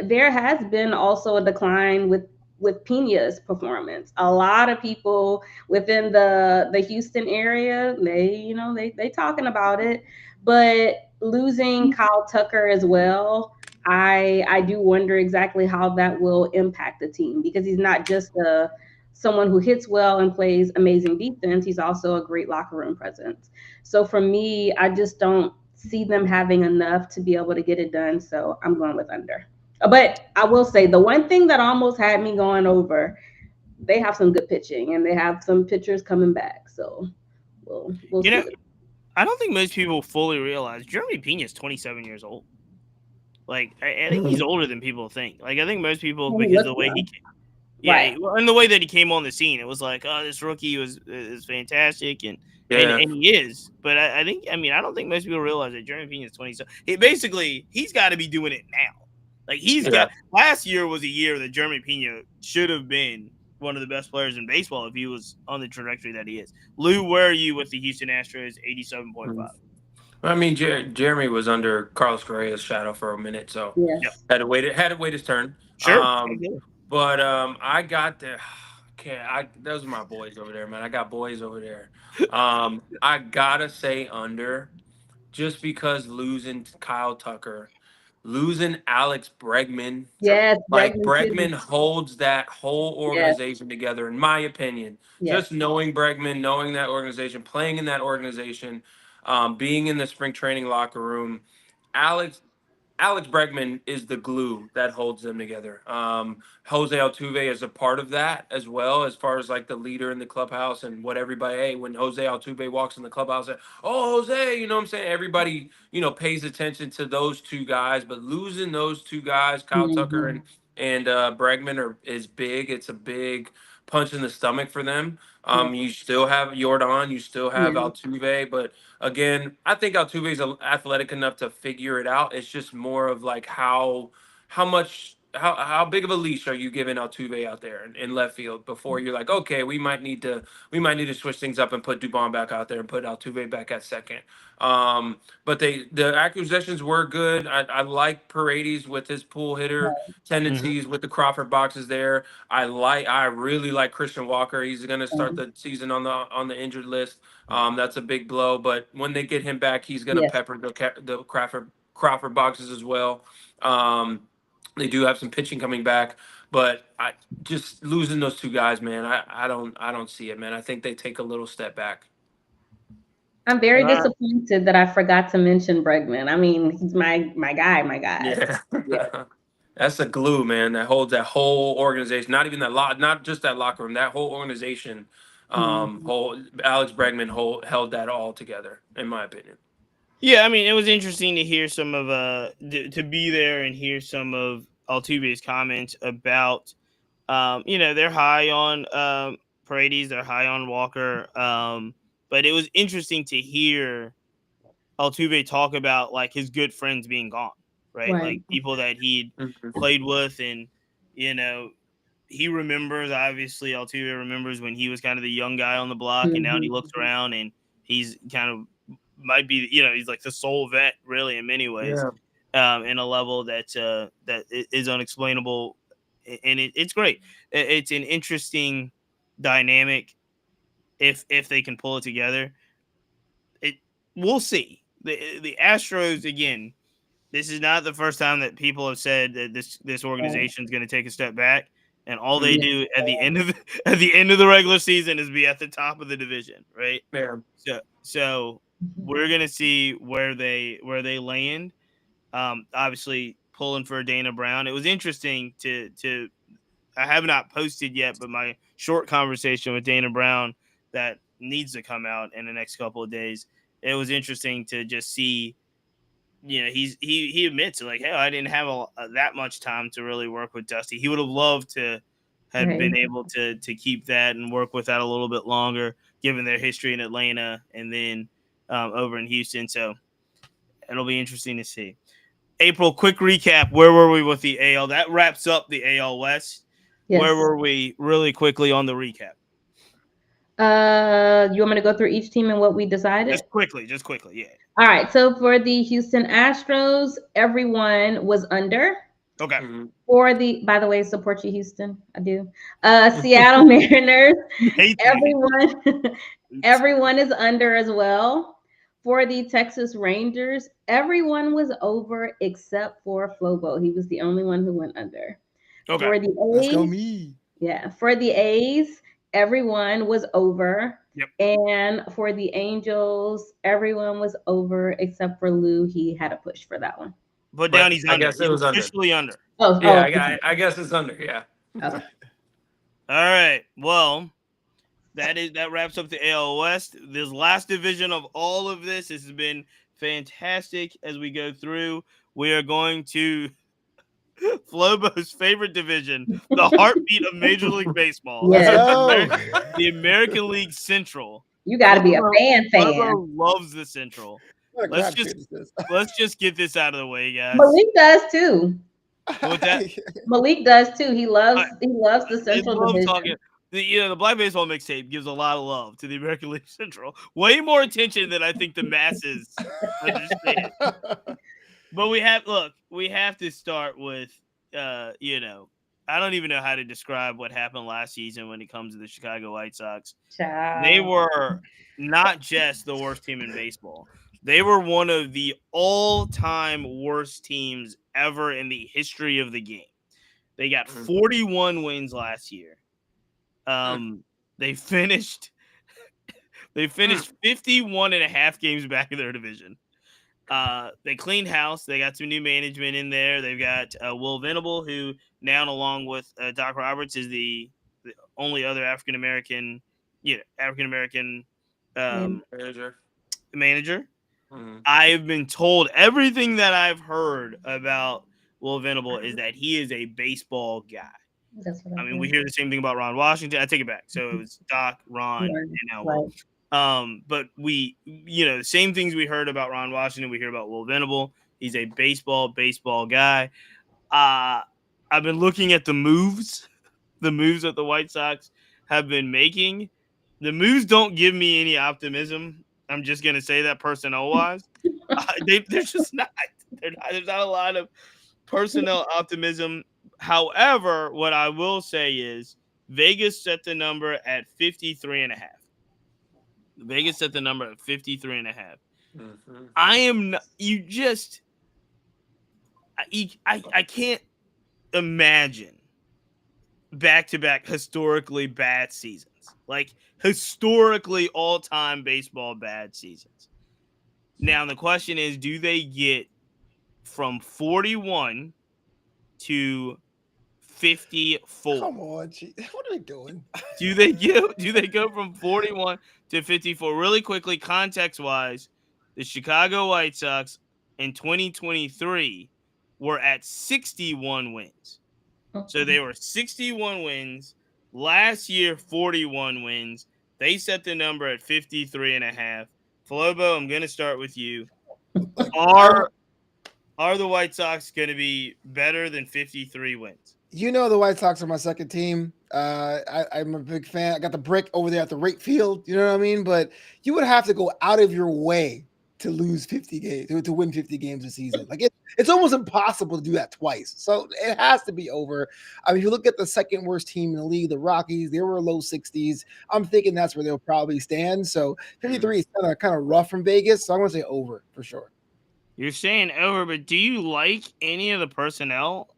there has been also a decline with Pena's performance. A lot of people within the Houston area, they talking about it, but losing Kyle Tucker as well, I do wonder exactly how that will impact the team because he's not just a someone who hits well and plays amazing defense. He's also a great locker room presence. So for me, I just don't see them having enough to be able to get it done. So I'm going with under. But I will say the one thing that almost had me going over, they have some good pitching and they have some pitchers coming back. So we'll You know, see. I don't think most people fully realize Jeremy Pena is 27 years old. Like, I think he's older than people think. Like, I think most people, because the way he came, Right. and the way that he came on the scene, it was like, oh, this rookie is fantastic, and he is. But I think, I don't think most people realize that Jeremy Pena is 27. He's got to be doing it now. Like, last year was a year that Jeremy Pena should have been one of the best players in baseball if he was on the trajectory that he is. Lou, where are you with the Houston Astros 87.5? I mean, Jeremy was under Carlos Correa's shadow for a minute, so had to wait his turn. Sure. But I got there. Those are my boys over there, man. I got boys over there. I gotta say under, just because losing Kyle Tucker, losing Alex Bregman. Yes, like Bregman Bregman holds that whole organization together, in my opinion. Just knowing Bregman, knowing that organization, playing in that organization, being in the spring training locker room, Alex Bregman is the glue that holds them together. Jose Altuve is a part of that as well, as far as like the leader in the clubhouse and what everybody. Hey, when Jose Altuve walks in the clubhouse, oh Jose, you know what I'm saying? Everybody, pays attention to those two guys. But losing those two guys, Kyle Tucker and Bregman, is big. It's a big punch in the stomach for them. You still have Jordan, you still have Altuve, but again, I think Altuve is athletic enough to figure it out. It's just more of like how big of a leash are you giving Altuve out there in left field before you're like, okay, we might need to switch things up and put Dubon back out there and put Altuve back at second. But the acquisitions were good. I like Paredes with his pull hitter tendencies with the Crawford boxes there. I really like Christian Walker. He's going to start the season on the injured list. That's a big blow. But when they get him back, he's going to pepper the Crawford boxes as well. They do have some pitching coming back, but I just losing those two guys, man. I don't see it, man. I think they take a little step back. I'm very disappointed that I forgot to mention Bregman. I mean, he's my guy. Yeah. That's the glue, man, that holds that whole organization. Not even not just that locker room, that whole organization. Alex Bregman held that all together, in my opinion. Yeah, it was interesting to hear some of to be there and hear some of Altuve's comments about, they're high on Paredes, they're high on Walker, but it was interesting to hear Altuve talk about like his good friends being gone, right? Like people that he'd played with, and he remembers. Obviously, Altuve remembers when he was kind of the young guy on the block, and now he looks around and he's kind of might be, he's like the sole vet, really, in many ways, in a level that is unexplainable, and it's great. It's an interesting dynamic if they can pull it together. We'll see. The Astros, again, this is not the first time that people have said that this organization is going to take a step back, and all they do at the end of the regular season is be at the top of the division, right? Yeah. So we're gonna see where they land. Obviously pulling for Dana Brown. It was interesting to I have not posted yet, but my short conversation with Dana Brown that needs to come out in the next couple of days. It was interesting to just see. He admits it, like, hey, I didn't have that much time to really work with Dusty. He would have loved to have been able to keep that and work with that a little bit longer, given their history in Atlanta and then over in Houston. So it'll be interesting to see. April, quick recap. Where were we with the AL? That wraps up the AL West. Yes. Where were we really quickly on the recap? You want me to go through each team and what we decided? Just quickly, yeah. All right. So for the Houston Astros, everyone was under. Okay. By the way, support you, Houston. I do. Seattle Mariners, everyone is under as well. For the Texas Rangers, everyone was over except for Flobo. He was the only one who went under. Okay. For the A's, let's go me. Yeah. For the A's, everyone was over. Yep. And for the Angels, everyone was over except for Lou. He had a push for that one. But down, he's under. I guess it was officially under. I guess it's under. Yeah. Okay. All right. Well, that wraps up the AL West. This last division of all of this has been fantastic. As we go through, we are going to Flobo's favorite division, the heartbeat of Major League Baseball. Let's Yes. go. The American League Central. You got to be a fan. Flobo loves the Central. What a Let's crap just shoot this is. let's just get this out of the way, guys. Malik does too. What's that? Malik does too. He loves the I Central love Division. talking. The Black Baseball Mixtape gives a lot of love to the American League Central. Way more attention than I think the masses understand. But we have to start with I don't even know how to describe what happened last season when it comes to the Chicago White Sox. Child. They were not just the worst team in baseball. They were one of the all-time worst teams ever in the history of the game. They got 41 wins last year. They finished 51 and a half games back in their division. They cleaned house. They got some new management in there. They've got Will Venable, who now, along with Doc Roberts, is the only other African American manager. Mm-hmm. I've been told everything that I've heard about Will Venable is that he is a baseball guy. That's what I mean, we hear the same thing about Ron Washington. I take it back. So it was Doc, Ron, and now Will. But we, the same things we heard about Ron Washington, we hear about Will Venable. He's a baseball guy. I've been looking at the moves that the White Sox have been making. The moves don't give me any optimism. I'm just going to say that personnel-wise. There's just not. There's not a lot of personnel optimism. However, what I will say is Vegas set the number at 53.5. Vegas set the number at 53.5. Mm-hmm. I am not, you just I can't imagine back-to-back historically bad seasons. Like historically all-time baseball bad seasons. Now the question is, do they get from 41 to 54? Come on, what are they doing? Do they go from 41 to 54? Really quickly, context-wise, the Chicago White Sox in 2023 were at 61 wins. So they were 61 wins. Last year, 41 wins. They set the number at 53.5. Flobo, I'm going to start with you. Are the White Sox going to be better than 53 wins? The White Sox are my second team. I'm a big fan. I got the brick over there at the rate field. You know what I mean? But you would have to go out of your way to lose 50 games, to win 50 games a season. Like it's almost impossible to do that twice. So it has to be over. I mean, if you look at the second worst team in the league, the Rockies, they were low 60s. I'm thinking that's where they'll probably stand. So 53 is kind of rough from Vegas. So I'm going to say over for sure. You're saying over, but do you like any of the personnel?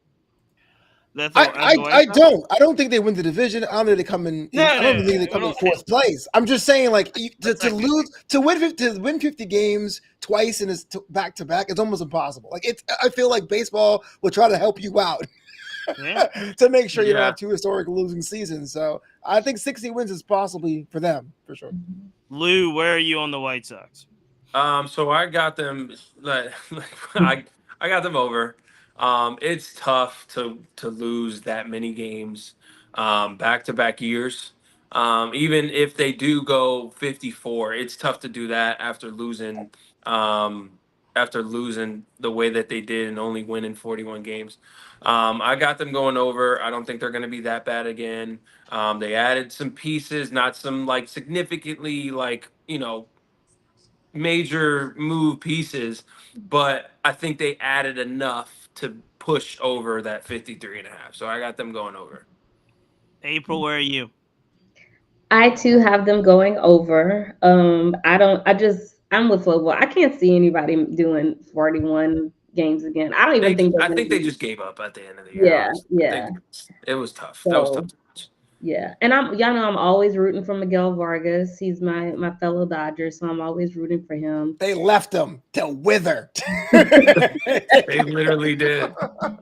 I don't think they win the division. I don't think they come in. I don't think they come in fourth place. I'm just saying, like to win 50 games twice in back to back, it's almost impossible. Like I feel like baseball will try to help you out to make sure you don't have two historic losing seasons. So I think 60 wins is possibly for them for sure. Lou, where are you on the White Sox? So I got them. I got them over. It's tough to lose that many games back-to-back years. Even if they do go 54, it's tough to do that after losing the way that they did and only winning 41 games. I got them going over. I don't think they're going to be that bad again. They added some pieces, not some significantly major move pieces, but I think they added enough to push over that 53.5. So I got them going over. April, where are you? I too have them going over. I'm with Flobo. I can't see anybody doing 41 games again. I don't even think. I think they just gave up at the end of the year. Yeah. It was tough. That was tough to watch. Yeah, and y'all know I'm always rooting for Miguel Vargas. He's my fellow Dodger, so I'm always rooting for him. They left him to wither. They literally did.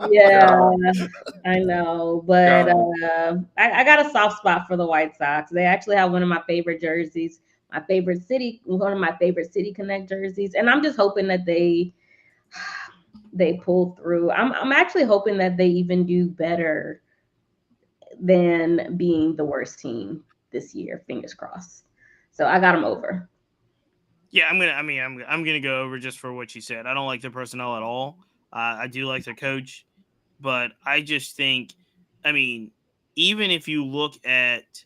Yeah, God, I know, but God. I got a soft spot for the White Sox. They actually have one of my favorite jerseys, one of my favorite City Connect jerseys, and I'm just hoping that they pull through. I'm actually hoping that they even do better than being the worst team this year. Fingers crossed. So I got them over. Yeah, I'm gonna go over just for what you said. I don't like their personnel at all. I do like their coach, but I just think, I mean, even if you look at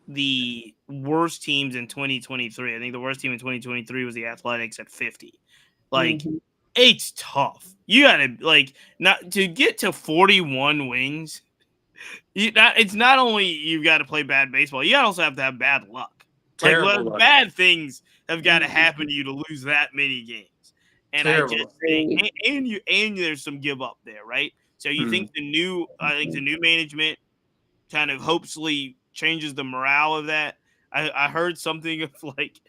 the worst teams in 2023, I think the worst team in 2023 was the Athletics at 50. Like, Mhm. it's tough. You gotta like not to get to 41 wins. It's not only you've got to play bad baseball, you also have to have bad luck. Like, Terrible luck. bad things have got to happen to you to lose that many games. And I Terrible. just think, and there's some give up there, right? So you think I think the new management kind of hopefully changes the morale of that. I heard something of like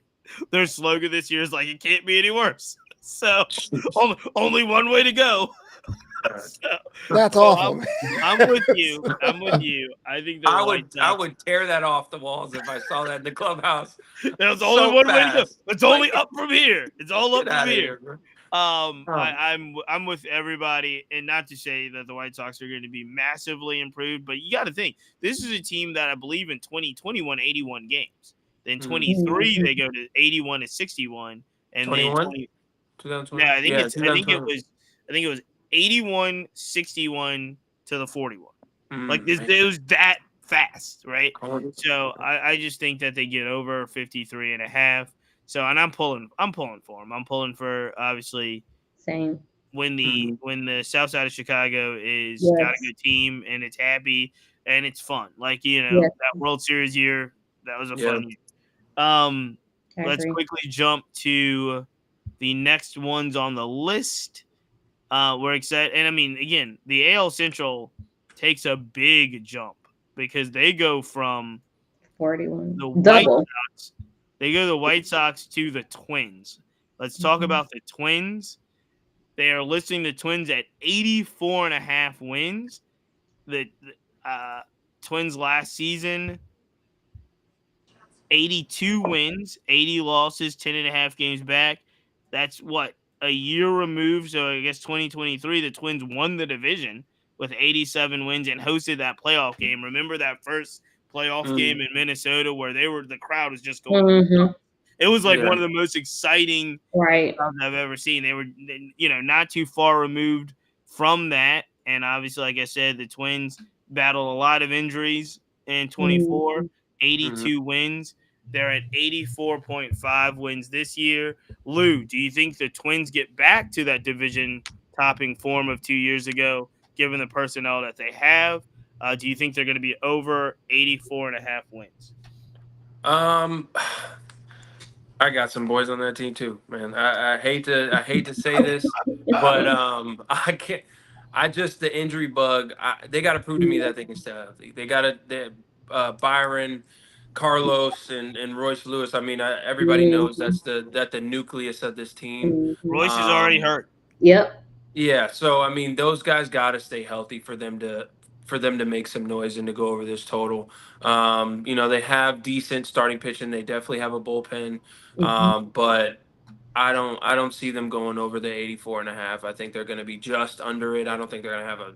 their slogan this year is like it can't be any worse. So only one way to go. So, That's so awful. I'm with you. I'm with you. I think the White I Sox. would tear that off the walls if I saw that in the clubhouse. There's only So one way to go. fast. It's Like, only up from here. It's all up get from out of here. here, bro. I'm with everybody, and not to say that the White Sox are going to be massively improved, but you got to think this is a team that I believe in 2020 won 81 games. Then 23 they go to 81 to 61, and 21? then 2020. yeah, Yeah, I think it was 81 61 to the 41. Like man. it was that fast, right? Oh, So I just think that they get over 53 and a half. So, and I'm pulling for them. I'm pulling for obviously Same. when the South Side of Chicago is got a Yes. good team and it's happy and it's fun. Like, Yes. that World Series year, that was a Yeah. fun year. I Let's agree. quickly jump to the next ones on the list. We're excited, and I mean, again, the AL Central takes a big jump because they go from 41. the White Double. Sox. They go the White Sox to the Twins. Let's talk about the Twins. They are listing the Twins at 84 and a half wins. The Twins last season, 82 wins, 80 losses, 10 and a half games back. That's what, a year removed. So I guess 2023, the Twins won the division with 87 wins and hosted that playoff game. Remember that first playoff game in Minnesota where the crowd was just going Mm-hmm. It was like Yeah. one of the most exciting Right. crowds I've ever seen. They were, not too far removed from that. And obviously, like I said, the Twins battled a lot of injuries in 24, 82 wins. They're at 84.5 wins this year. Lou, do you think the Twins get back to that division topping form of 2 years ago, given the personnel that they have? Do you think they're going to be over 84 and a half wins? I got some boys on that team too, man. I hate to say this, but I can't. I just the injury bug. They got to prove to me that they can stay healthy. They got to Byron, Carlos, and Royce Lewis. I mean, everybody knows that's the nucleus of this team. Royce is already hurt. Yep. Yeah, so I mean, those guys got to stay healthy for them to make some noise and to go over this total. They have decent starting pitching. They definitely have a bullpen, but I don't see them going over the 84 and a half. I think they're going to be just under it. I don't think they're going to have a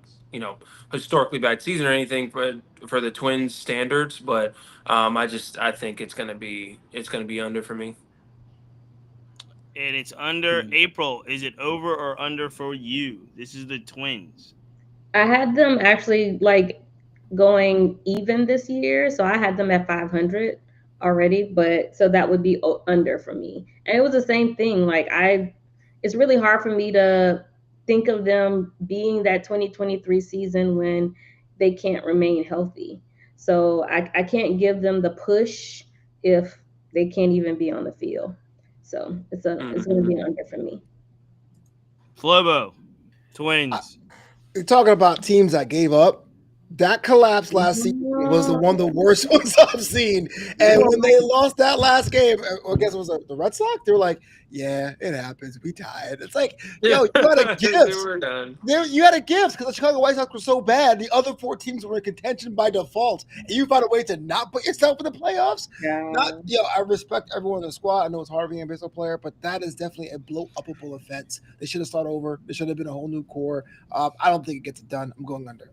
historically bad season or anything for the Twins standards, but I think it's going to be under for me. And it's under April. Is it over or under for you? This is the Twins. I had them actually like going even this year, so I had them at 500 already, but so that would be under for me. And it was the same thing. It's really hard for me to think of them being that 2023 season when they can't remain healthy. So I can't give them the push if they can't even be on the field. So it's going to be an under for me. Flobo, Twins. You're talking about teams that gave up. That collapse last season was the one of the Oh, worst ones I've seen. And when they lost that last game, I guess it was the Red Sox. They were like, "Yeah, it happens. We tied." It's like, Yeah, yo, you had a they gift. were done. There, you had a gift because the Chicago White Sox were so bad. The other four teams were in contention by default, and you found a way to not put yourself in the playoffs. Not, God. I respect everyone in the squad. I know it's hard being a baseball player, but that is definitely a blow upable offense. They should have started over. There should have been a whole new core. I don't think it gets it done. I'm going under.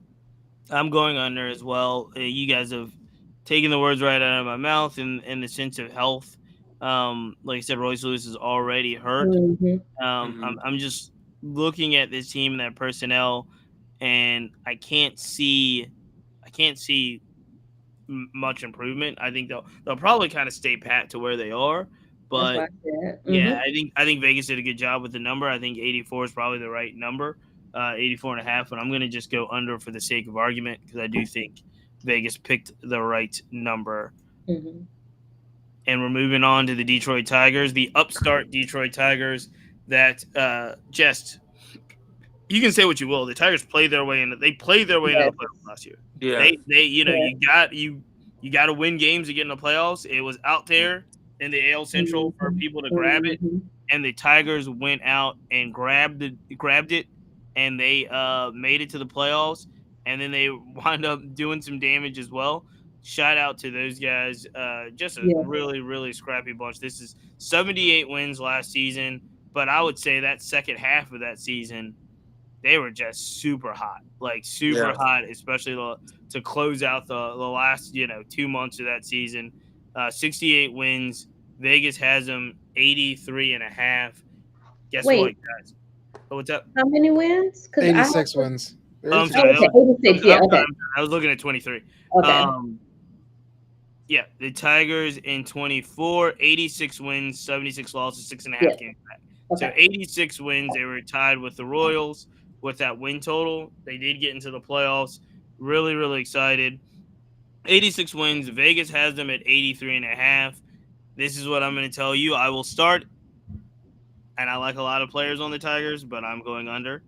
I'm going under as well. You guys have taken the words right out of my mouth in the sense of health. Like I said, Royce Lewis is already hurt. Hmm. I'm just looking at this team and that personnel, and I can't see much improvement. I think they'll probably kind of stay pat to where they are, That's but what I said. yeah, I think Vegas did a good job with the number. I think 84 is probably the right number, 84 and a half, but I'm going to just go under for the sake of argument because I do think Vegas picked the right number. Hmm. And we're moving on to the Detroit Tigers, the upstart Detroit Tigers that just you can say what you will. The Tigers played their way in. They played their way into the Yes. playoffs last year. Yeah. They Yes. you got to win games to get in the playoffs. It was out there in the AL Central for Mhm. people to grab it, Mhm. and the Tigers went out and grabbed it, and they made it to the playoffs, and then they wound up doing some damage as well. Shout out to those guys. Just a Yeah. really scrappy bunch. This is 78 wins last season, but I would say that second half of that season they were just super hot, like super Yeah. hot, especially to close out the last 2 months of that season. 68 wins. Vegas has them 83 and a half. Guess what, Wait, guys? Oh, what's up? how many wins? Because I have 86 wins. Oh, I'm 86 sorry. oh, wins. okay, 86. Yeah, okay. I was looking at 23. Okay. Um, yeah, the Tigers in 24, 86 wins, 76 losses, six and a half Yes. games back. So Okay. 86 wins. They were tied with the Royals with that win total. They did get into the playoffs. Really excited. 86 wins. Vegas has them at 83 and a half. This is what I'm going to tell you. I will start, and I like a lot of players on the Tigers, but I'm going under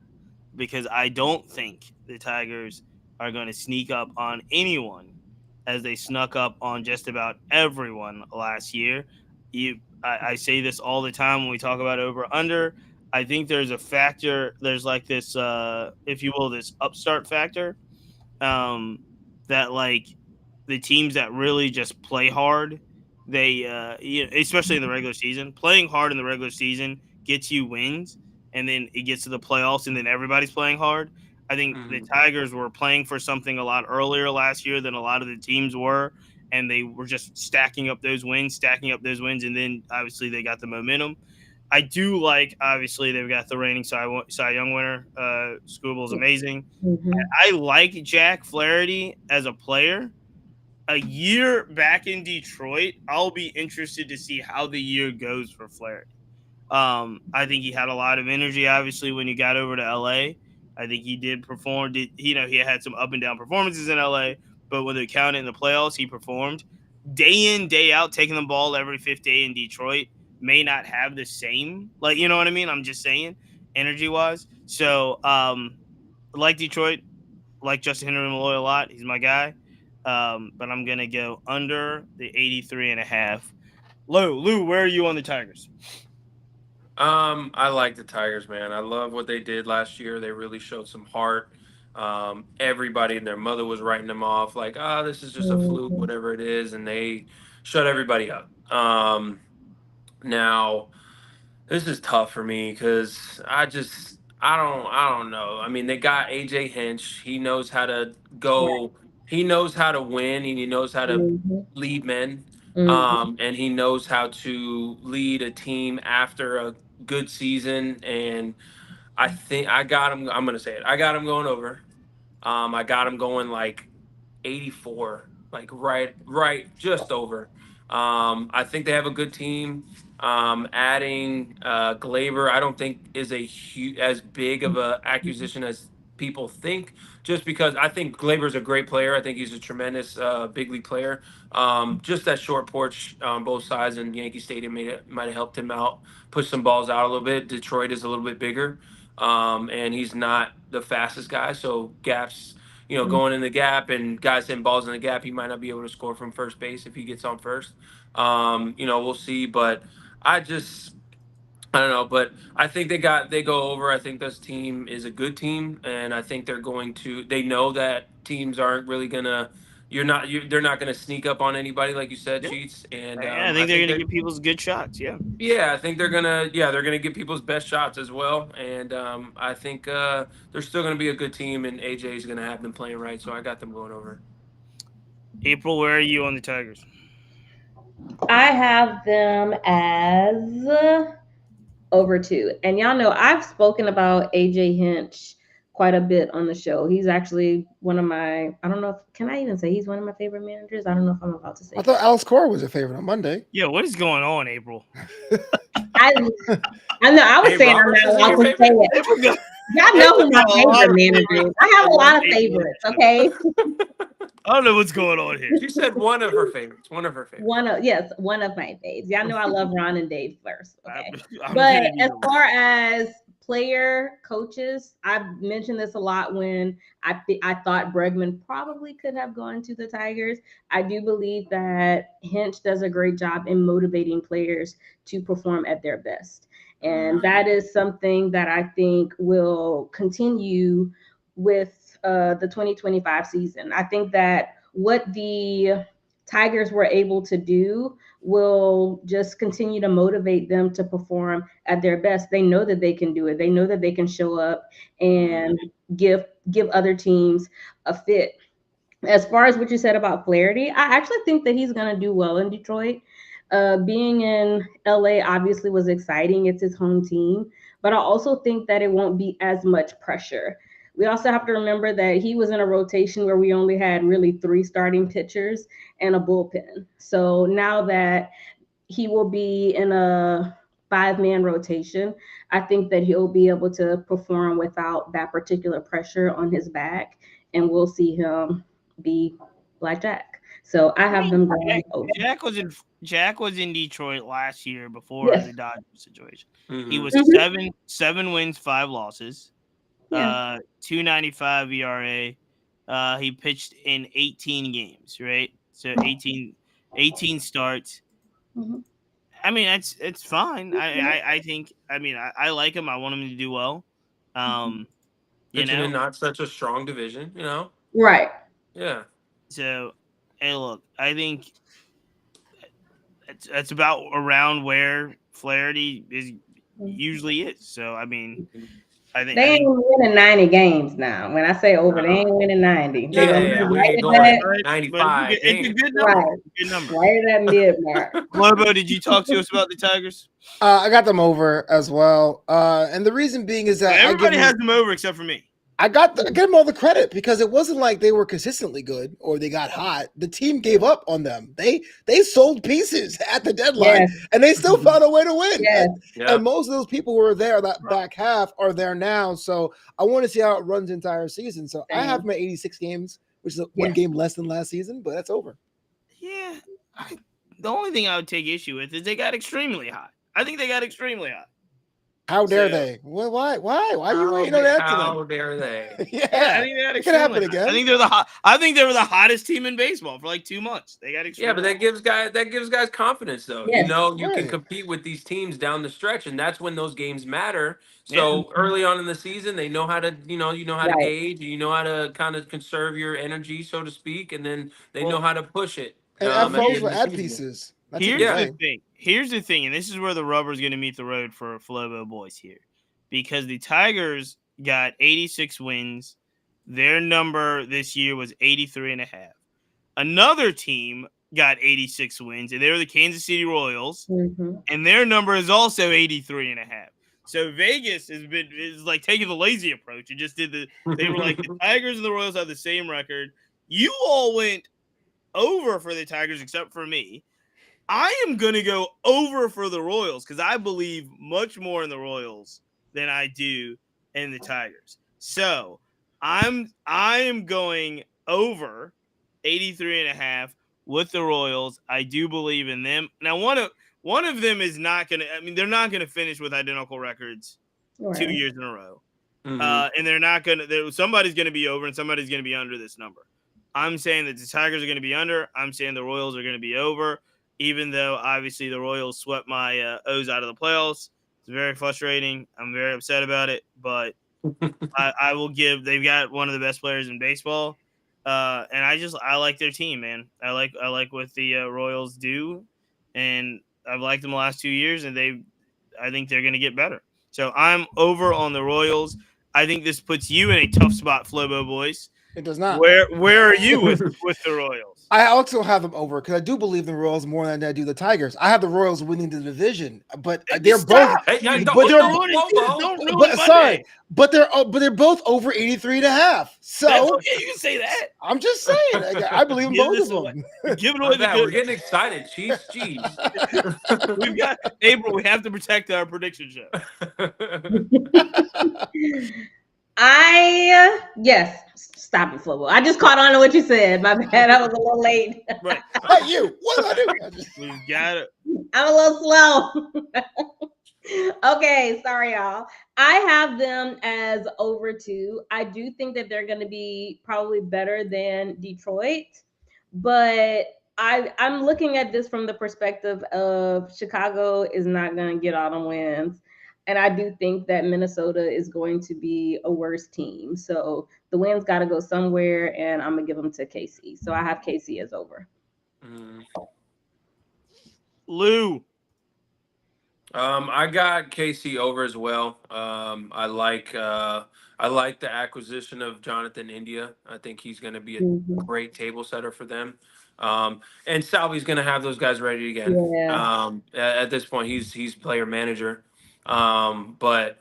because I don't think the Tigers are going to sneak up on anyone as they snuck up on just about everyone last year. I say this all the time when we talk about over under. I think there's a factor. There's like this, if you will, this upstart factor um, that like the teams that really just play hard, they especially in the regular season, playing hard in the regular season gets you wins, and then it gets to the playoffs, and then everybody's playing hard. I think the Mhm. Tigers were playing for something a lot earlier last year than a lot of the teams were, and they were just stacking up those wins, and then obviously they got the momentum. I do like, obviously, they've got the reigning Cy Young winner. Scooble's amazing. Mm-hmm. I like Jack Flaherty as a player. A year back in Detroit, I'll be interested to see how the year goes for Flaherty. I think he had a lot of energy, obviously, when he got over to LA. I think he did perform. He had some up and down performances in LA, but when they counted in the playoffs, he performed. Day in, day out, taking the ball every fifth day in Detroit may not have the same, like, you know what I mean? I'm just saying, energy wise. So, like Detroit, like Justin Henry Malloy a lot. He's my guy. But I'm gonna go under the 83 and a half. Lou, where are you on the Tigers? I like the Tigers, man. I love what they did last year. They really showed some heart. Everybody and their mother was writing them off like, this is just a fluke, Mm-hmm. whatever it is, and they shut everybody up. Now this is tough for me because I don't know. I mean, they got AJ Hinch. He knows how to Right. go. He knows how to win, and he knows how to Mm-hmm. lead men. Mm-hmm. And he knows how to lead a team after a good season. And I think I got him. I'm gonna say it. I got him going over. I got him going like 84, like right, just over. I think they have a good team. Adding Glaber, I don't think is as big of a acquisition as people think. Just because I think Glaber's a great player. I think he's a tremendous big league player. Just that short porch on both sides in Yankee Stadium might have helped him out, push some balls out a little bit. Detroit is a little bit bigger, and he's not the fastest guy, so gaps going in the gap and guys hitting balls in the gap, he might not be able to score from first base if he gets on first. We'll see. But I just I don't know, but I think they go over. I think this team is a good team, and I think they know that teams aren't really gonna they're not gonna sneak up on anybody like you said, Yeah. Cheats. And I think they're gonna give people's good shots. I think they're gonna get people's best shots as well. And I think they're still gonna be a good team, and AJ is gonna have them playing right. So I got them going over. April, where are you on the Tigers? I have them as over 2. And y'all know I've spoken about AJ Hinch quite a bit on the show. He's actually one of my, I don't know if, can I even say he's one of my favorite managers? I don't know if I'm about to say I thought Alex Cora was your favorite on Monday. Yeah, what is going on, April? I know I was saying I'm not allowed to say it. Y'all know who my favorite manager is. I have a lot of favorites, okay? I don't know what's going on here. She said one of her favorites. One of her favorites. One of my faves. Y'all know I love Ron and Dave first. Okay. I'm But as far as player coaches, I've mentioned this a lot when I thought Bregman probably could have gone to the Tigers. I do believe that Hinch does a great job in motivating players to perform at their best. And that is something that I think will continue with the 2025 season. I think that what the Tigers were able to do will just continue to motivate them to perform at their best. They know that they can do it. They know that they can show up and give other teams a fit. As far as what you said about Flaherty, I actually think that he's going to do well in Detroit. Being in LA obviously was exciting. It's his home team, but I also think that it won't be as much pressure. We also have to remember that he was in a rotation where we only had really 3 starting pitchers and a bullpen. So now that he will be in a 5-man rotation, I think that he'll be able to perform without that particular pressure on his back, and we'll see him be like Jack. So I have them going over. Jack was in Detroit last year before the Dodgers situation. Mm-hmm. He was 7 wins, 5 losses. 2.95 ERA. He pitched in 18 games, right? So 18 starts. Mm-hmm. I mean, it's fine. I think. I mean, I like him. I want him to do well. Pitching in not such a strong division, Right. Yeah. So, hey, look, I think it's about around where Flaherty usually is. So, I mean, I think they ain't winning 90 games now. When I say over, they ain't winning 90. Yeah. We ain't going 95. It's a good number. Right. Good number. Right at that mid mark. Lobo, did you talk to us about the Tigers? I got them over as well. And the reason being is that everybody has them over except for me. I give them all the credit because it wasn't like they were consistently good or they got hot. The team gave up on them. They sold pieces at the deadline and they still found a way to win. Yes. And most of those people who were there that back half are there now. So I want to see how it runs the entire season. So I have them at 86 games, which is one game less than last season, but that's over. Yeah. The only thing I would take issue with is they got extremely hot. I think they got extremely hot. How dare they? Well, why? Why are you waiting on that? How dare they? I think they had it could happen again. I think they were the hottest team in baseball for like 2 months. They got extremely but that gives guys confidence though. Yes. You can compete with these teams down the stretch, and that's when those games matter. So early on in the season, they know how to how to gauge, you know how to kind of conserve your energy, so to speak, and then they know how to push it. And FOs will add pieces. Here's the thing, and this is where the rubber's going to meet the road for Flobo boys here, because the Tigers got 86 wins. Their number this year was 83.5. Another team got 86 wins, and they were the Kansas City Royals, and their number is also 83.5. So Vegas is like taking the lazy approach and just did they were like the Tigers and the Royals have the same record. You all went over for the Tigers except for me. I am going to go over for the Royals because I believe much more in the Royals than I do in the Tigers. So I am going over 83.5 with the Royals. I do believe in them. Now, one of them is not going to – I mean, they're not going to finish with identical records 2 years in a row. And they're not going to – somebody's going to be over and somebody's going to be under this number. I'm saying that the Tigers are going to be under. I'm saying the Royals are going to be over, even though obviously the Royals swept my O's out of the playoffs. It's very frustrating. I'm very upset about it, but I will give – they've got one of the best players in baseball. And I like their team, man. I like what the Royals do, and I've liked them the last 2 years, and I think they're going to get better. So I'm over on the Royals. I think this puts you in a tough spot, Flobo boys. It does not. Where are you with the Royals? I also have them over because I do believe the Royals more than I do the Tigers. I have the Royals winning the division, but they're both. But they're both over 83.5. So that's okay, you can say that. I'm just saying. I believe in both of them. Give it away. We're getting excited. Jeez. We've got April. We have to protect our prediction show. Yes. Stop it, Flobo. I just caught on to what you said. My bad. I was a little late. Right. Hey, you. What did I do? We've got it. I'm a little slow. Okay. Sorry, y'all. I have them as over 2. I do think that they're going to be probably better than Detroit, but I'm looking at this from the perspective of Chicago is not going to get all the wins. And I do think that Minnesota is going to be a worse team. So the wins got to go somewhere, and I'm going to give them to KC. So I have KC as over. Lou. I got KC over as well. I like the acquisition of Jonathan India. I think he's going to be a great table setter for them. And Salvi's going to have those guys ready again. Yeah. At this point, he's player manager. But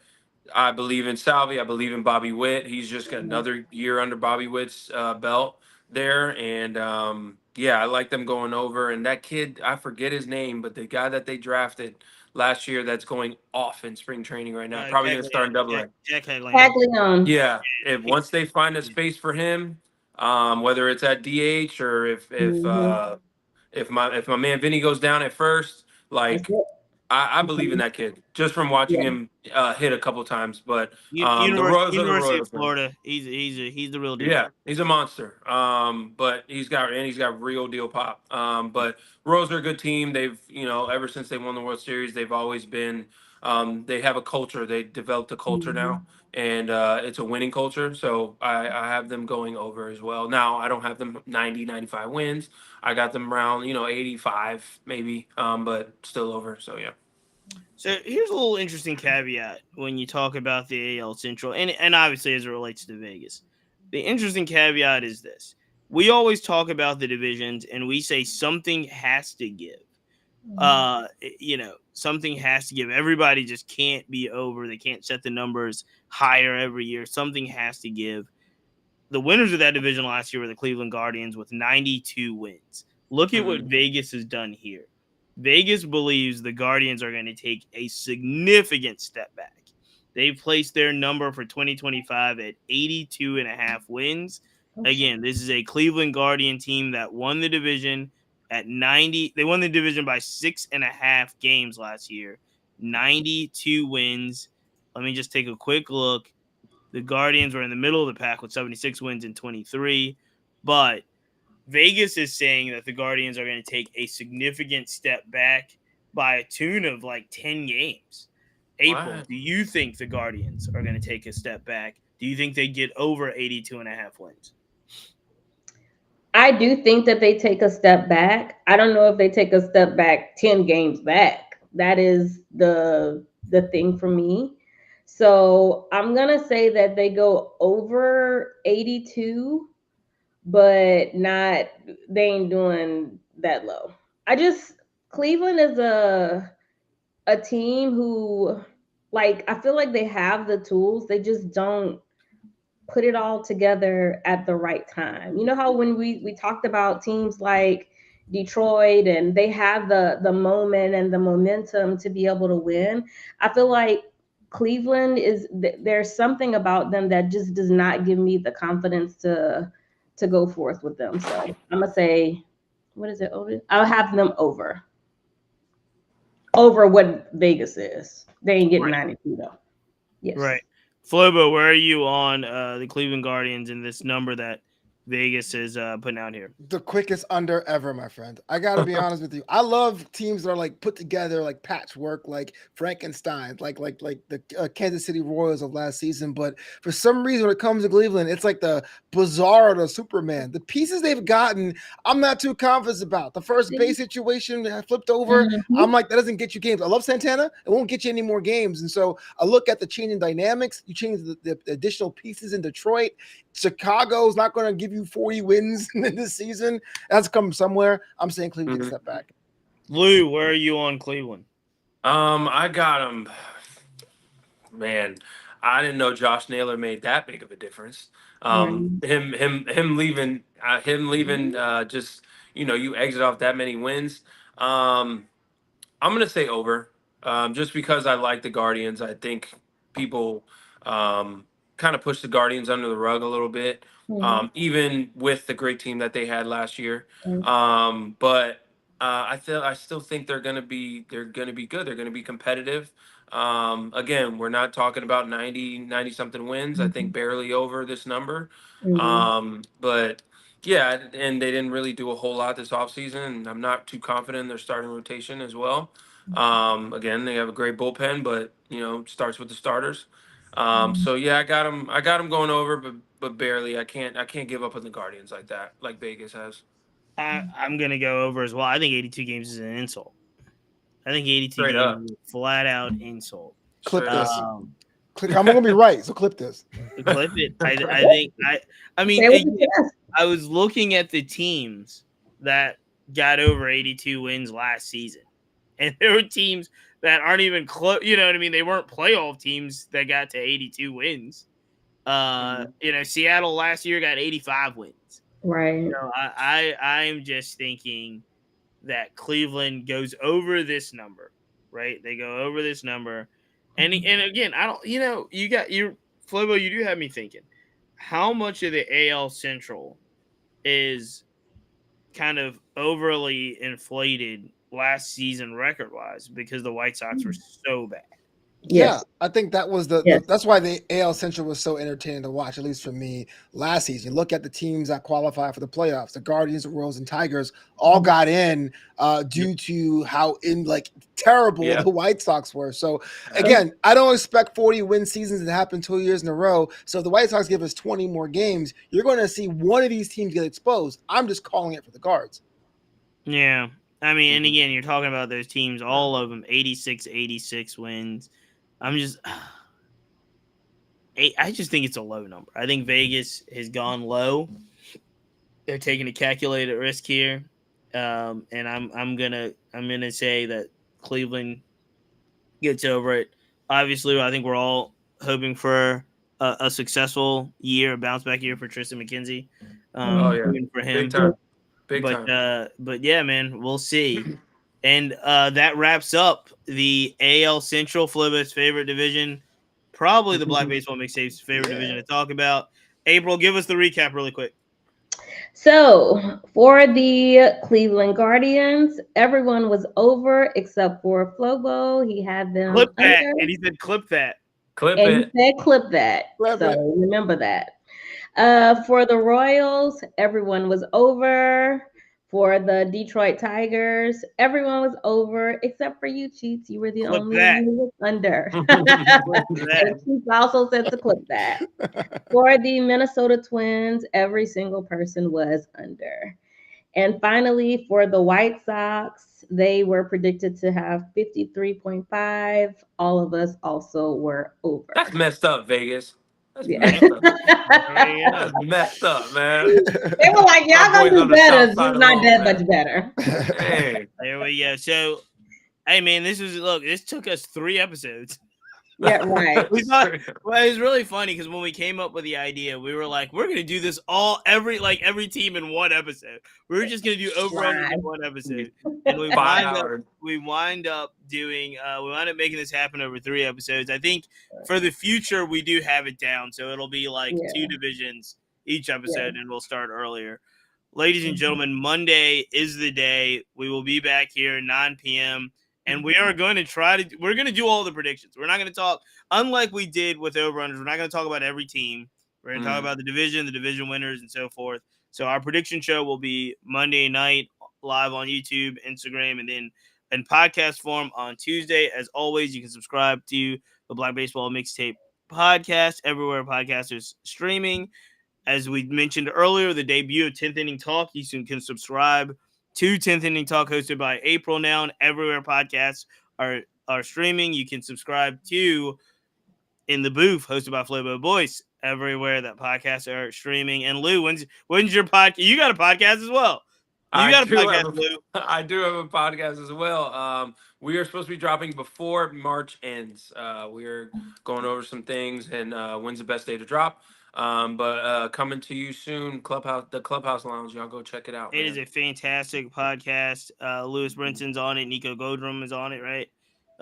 I believe in Salvi. I believe in Bobby Witt. He's just got another year under Bobby Witt's belt there. And I like them going over. And that kid, I forget his name, but the guy that they drafted last year that's going off in spring training right now, probably going to start in Double-A. Jack Haglion. Yeah. Once they find a space for him, whether it's at DH or if my man Vinny goes down at first, like I believe in that kid just from watching him hit a couple times. But the Royals University of Florida, he's the real deal. Yeah, he's a monster. But he's got real deal pop. But Royals are a good team. They've ever since they won the World Series, they've always been. They have a culture. They developed a culture now, and it's a winning culture. So I have them going over as well. Now I don't have them 90, 95 wins. I got them around 85 maybe, but still over. So yeah. So here's a little interesting caveat when you talk about the AL Central, and obviously as it relates to Vegas. The interesting caveat is this. We always talk about the divisions, and we say something has to give. Something has to give. Everybody just can't be over. They can't set the numbers higher every year. Something has to give. The winners of that division last year were the Cleveland Guardians with 92 wins. Look at what Vegas has done here. Vegas believes the Guardians are going to take a significant step back. They placed their number for 2025 at 82.5 wins. Again, this is a Cleveland Guardian team that won the division at 90. They won the division by 6.5 games last year. 92 wins. Let me just take a quick look. The Guardians were in the middle of the pack with 76 wins in 23. But Vegas is saying that the Guardians are going to take a significant step back by a tune of like 10 games. April, do you think the Guardians are going to take a step back? Do you think they get over 82.5 wins? I do think that they take a step back. I don't know if they take a step back 10 games back. That is the thing for me. So I'm going to say that they go over 82, but they ain't doing that low. Cleveland is a team who, I feel like they have the tools. They just don't put it all together at the right time. You know how when we talked about teams like Detroit and they have the moment and the momentum to be able to win, I feel like Cleveland there's something about them that just does not give me the confidence to go forth with them. So I'm gonna say, what is it? Over? I'll have them over what Vegas is. They ain't getting 92 though. Yes. Right. Flobo, where are you on the Cleveland Guardians and this number that Vegas is putting out here? The quickest under ever, my friend. I gotta be honest with you. I love teams that are like put together, like patchwork, like Frankenstein, like the Kansas City Royals of last season. But for some reason, when it comes to Cleveland, it's like the Bizarro to Superman. The pieces they've gotten, I'm not too confident about. The first base situation that flipped over, I'm like, that doesn't get you games. I love Santana. It won't get you any more games. And so I look at the changing dynamics. You change the additional pieces in Detroit. Chicago's not going to give you 40 wins in this season. That's come somewhere. I'm saying Cleveland takes a step back. Lou, where are you on Cleveland? I got him. Man, I didn't know Josh Naylor made that big of a difference. Him leaving. Just you exit off that many wins. I'm gonna say over, just because I like the Guardians. I think people kind of push the Guardians under the rug a little bit, even with the great team that they had last year. But I still think they're gonna be good. They're gonna be competitive. Again, we're not talking about 90 something wins. I think barely over this number. But yeah, and they didn't really do a whole lot this offseason, and I'm not too confident in their starting rotation as well. Again, they have a great bullpen, but it starts with the starters. So yeah, I got them. I got them going over, but barely. I can't give up on the Guardians like that, like Vegas has. I'm gonna go over as well. I think 82 games is an insult. I think 82 Straight games up. is a flat out insult. Clip Straight this. up. I'm gonna be right, so clip this. Clip it. I mean, I was looking at the teams that got over 82 wins last season, and there were teams that aren't even close. You know what I mean? They weren't playoff teams that got to 82 wins. Seattle last year got 85 wins. Right. I'm just thinking that Cleveland goes over this number, right? They go over this number. And again, I don't, you got your Flobo, you do have me thinking, how much of the AL Central is kind of overly inflated last season record wise because the White Sox were so bad. Yes. Yeah, I think that was that's why the AL Central was so entertaining to watch, at least for me last season. Look at the teams that qualify for the playoffs. The Guardians, the Royals, and Tigers all got in due to how terrible the White Sox were. So again, I don't expect 40 win seasons to happen 2 years in a row. So if the White Sox give us 20 more games, you're going to see one of these teams get exposed. I'm just calling it for the Guards. Yeah. I mean, and again, you're talking about those teams, all of them, 86 wins. I just think it's a low number. I think Vegas has gone low. They're taking a calculated risk here, and I'm gonna say that Cleveland gets over it. Obviously, I think we're all hoping for a successful year, a bounce back year for Tristan McKenzie. For him, big time. But yeah, man, we'll see. And that wraps up the AL Central, Flobo's favorite division, probably the Black Baseball Mixtape's favorite division to talk about. April, give us the recap really quick. So for the Cleveland Guardians, everyone was over except for Flobo. He had them clip that, and he said clip that. Clip it. He said clip that. So remember that. For the Royals, everyone was over. For the Detroit Tigers, everyone was over except for you, Cheats. You were the only one who was under. And Cheats also said to clip that. For the Minnesota Twins, every single person was under. And finally, for the White Sox, they were predicted to have 53.5. All of us also were over. That's messed up, Vegas. That's messed up, man. They were like, y'all gonna do better. It's not that much better. Hey. There we go. So, hey, man, this took us 3 episodes. Yeah, right. It was really funny because when we came up with the idea, we were like, we're going to do this every team in one episode. We were just going to do over in one episode. And we wind up making this happen over 3 episodes. I think for the future, we do have it down. So it'll be 2 divisions each episode, and we'll start earlier. Ladies and gentlemen, Monday is the day. We will be back here 9 p.m. And we are going to we're going to do all the predictions. We're not going to talk, unlike we did with over-unders, we're not going to talk about every team. We're going to talk about the division winners, and so forth. So our prediction show will be Monday night live on YouTube, Instagram, and then in podcast form on Tuesday. As always, you can subscribe to the Black Baseball Mixtape podcast everywhere podcasters streaming. As we mentioned earlier, the debut of 10th Inning Talk, you can subscribe to 10th Inning Talk, hosted by April now, and everywhere podcasts are streaming. You can subscribe to In the Booth, hosted by Flobo Boyce, everywhere that podcasts are streaming. And Lou, when's your podcast? You got a podcast as well. You got a podcast, Lou. I do have a podcast as well. We are supposed to be dropping before March ends. We are going over some things and when's the best day to drop. But coming to you soon, the Clubhouse Lounge. Y'all go check it out. It is a fantastic podcast. Lewis Brinson's on it. Nico Godrum is on it, right?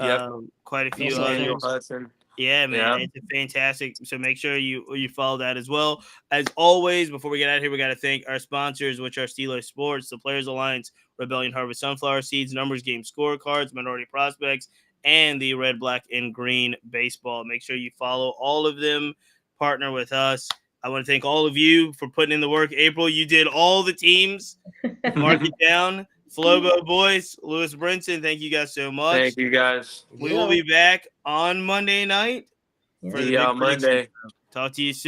Yep. Quite a few Daniel others. Hudson. Yeah, man, It's a fantastic. So make sure you follow that as well. As always, before we get out of here, we got to thank our sponsors, which are Steelers Sports, the Players Alliance, Rebellion Harvest Sunflower Seeds, Numbers Game Scorecards, Minority Prospects, and the Red, Black, and Green Baseball. Make sure you follow all of them. Partner with us. I want to thank all of you for putting in the work. April, you did all the teams. Mark it down. Flobo Boyce, Lewis Brinson, thank you guys so much. Thank you guys. We will be back on Monday night for the Monday. Talk to you soon.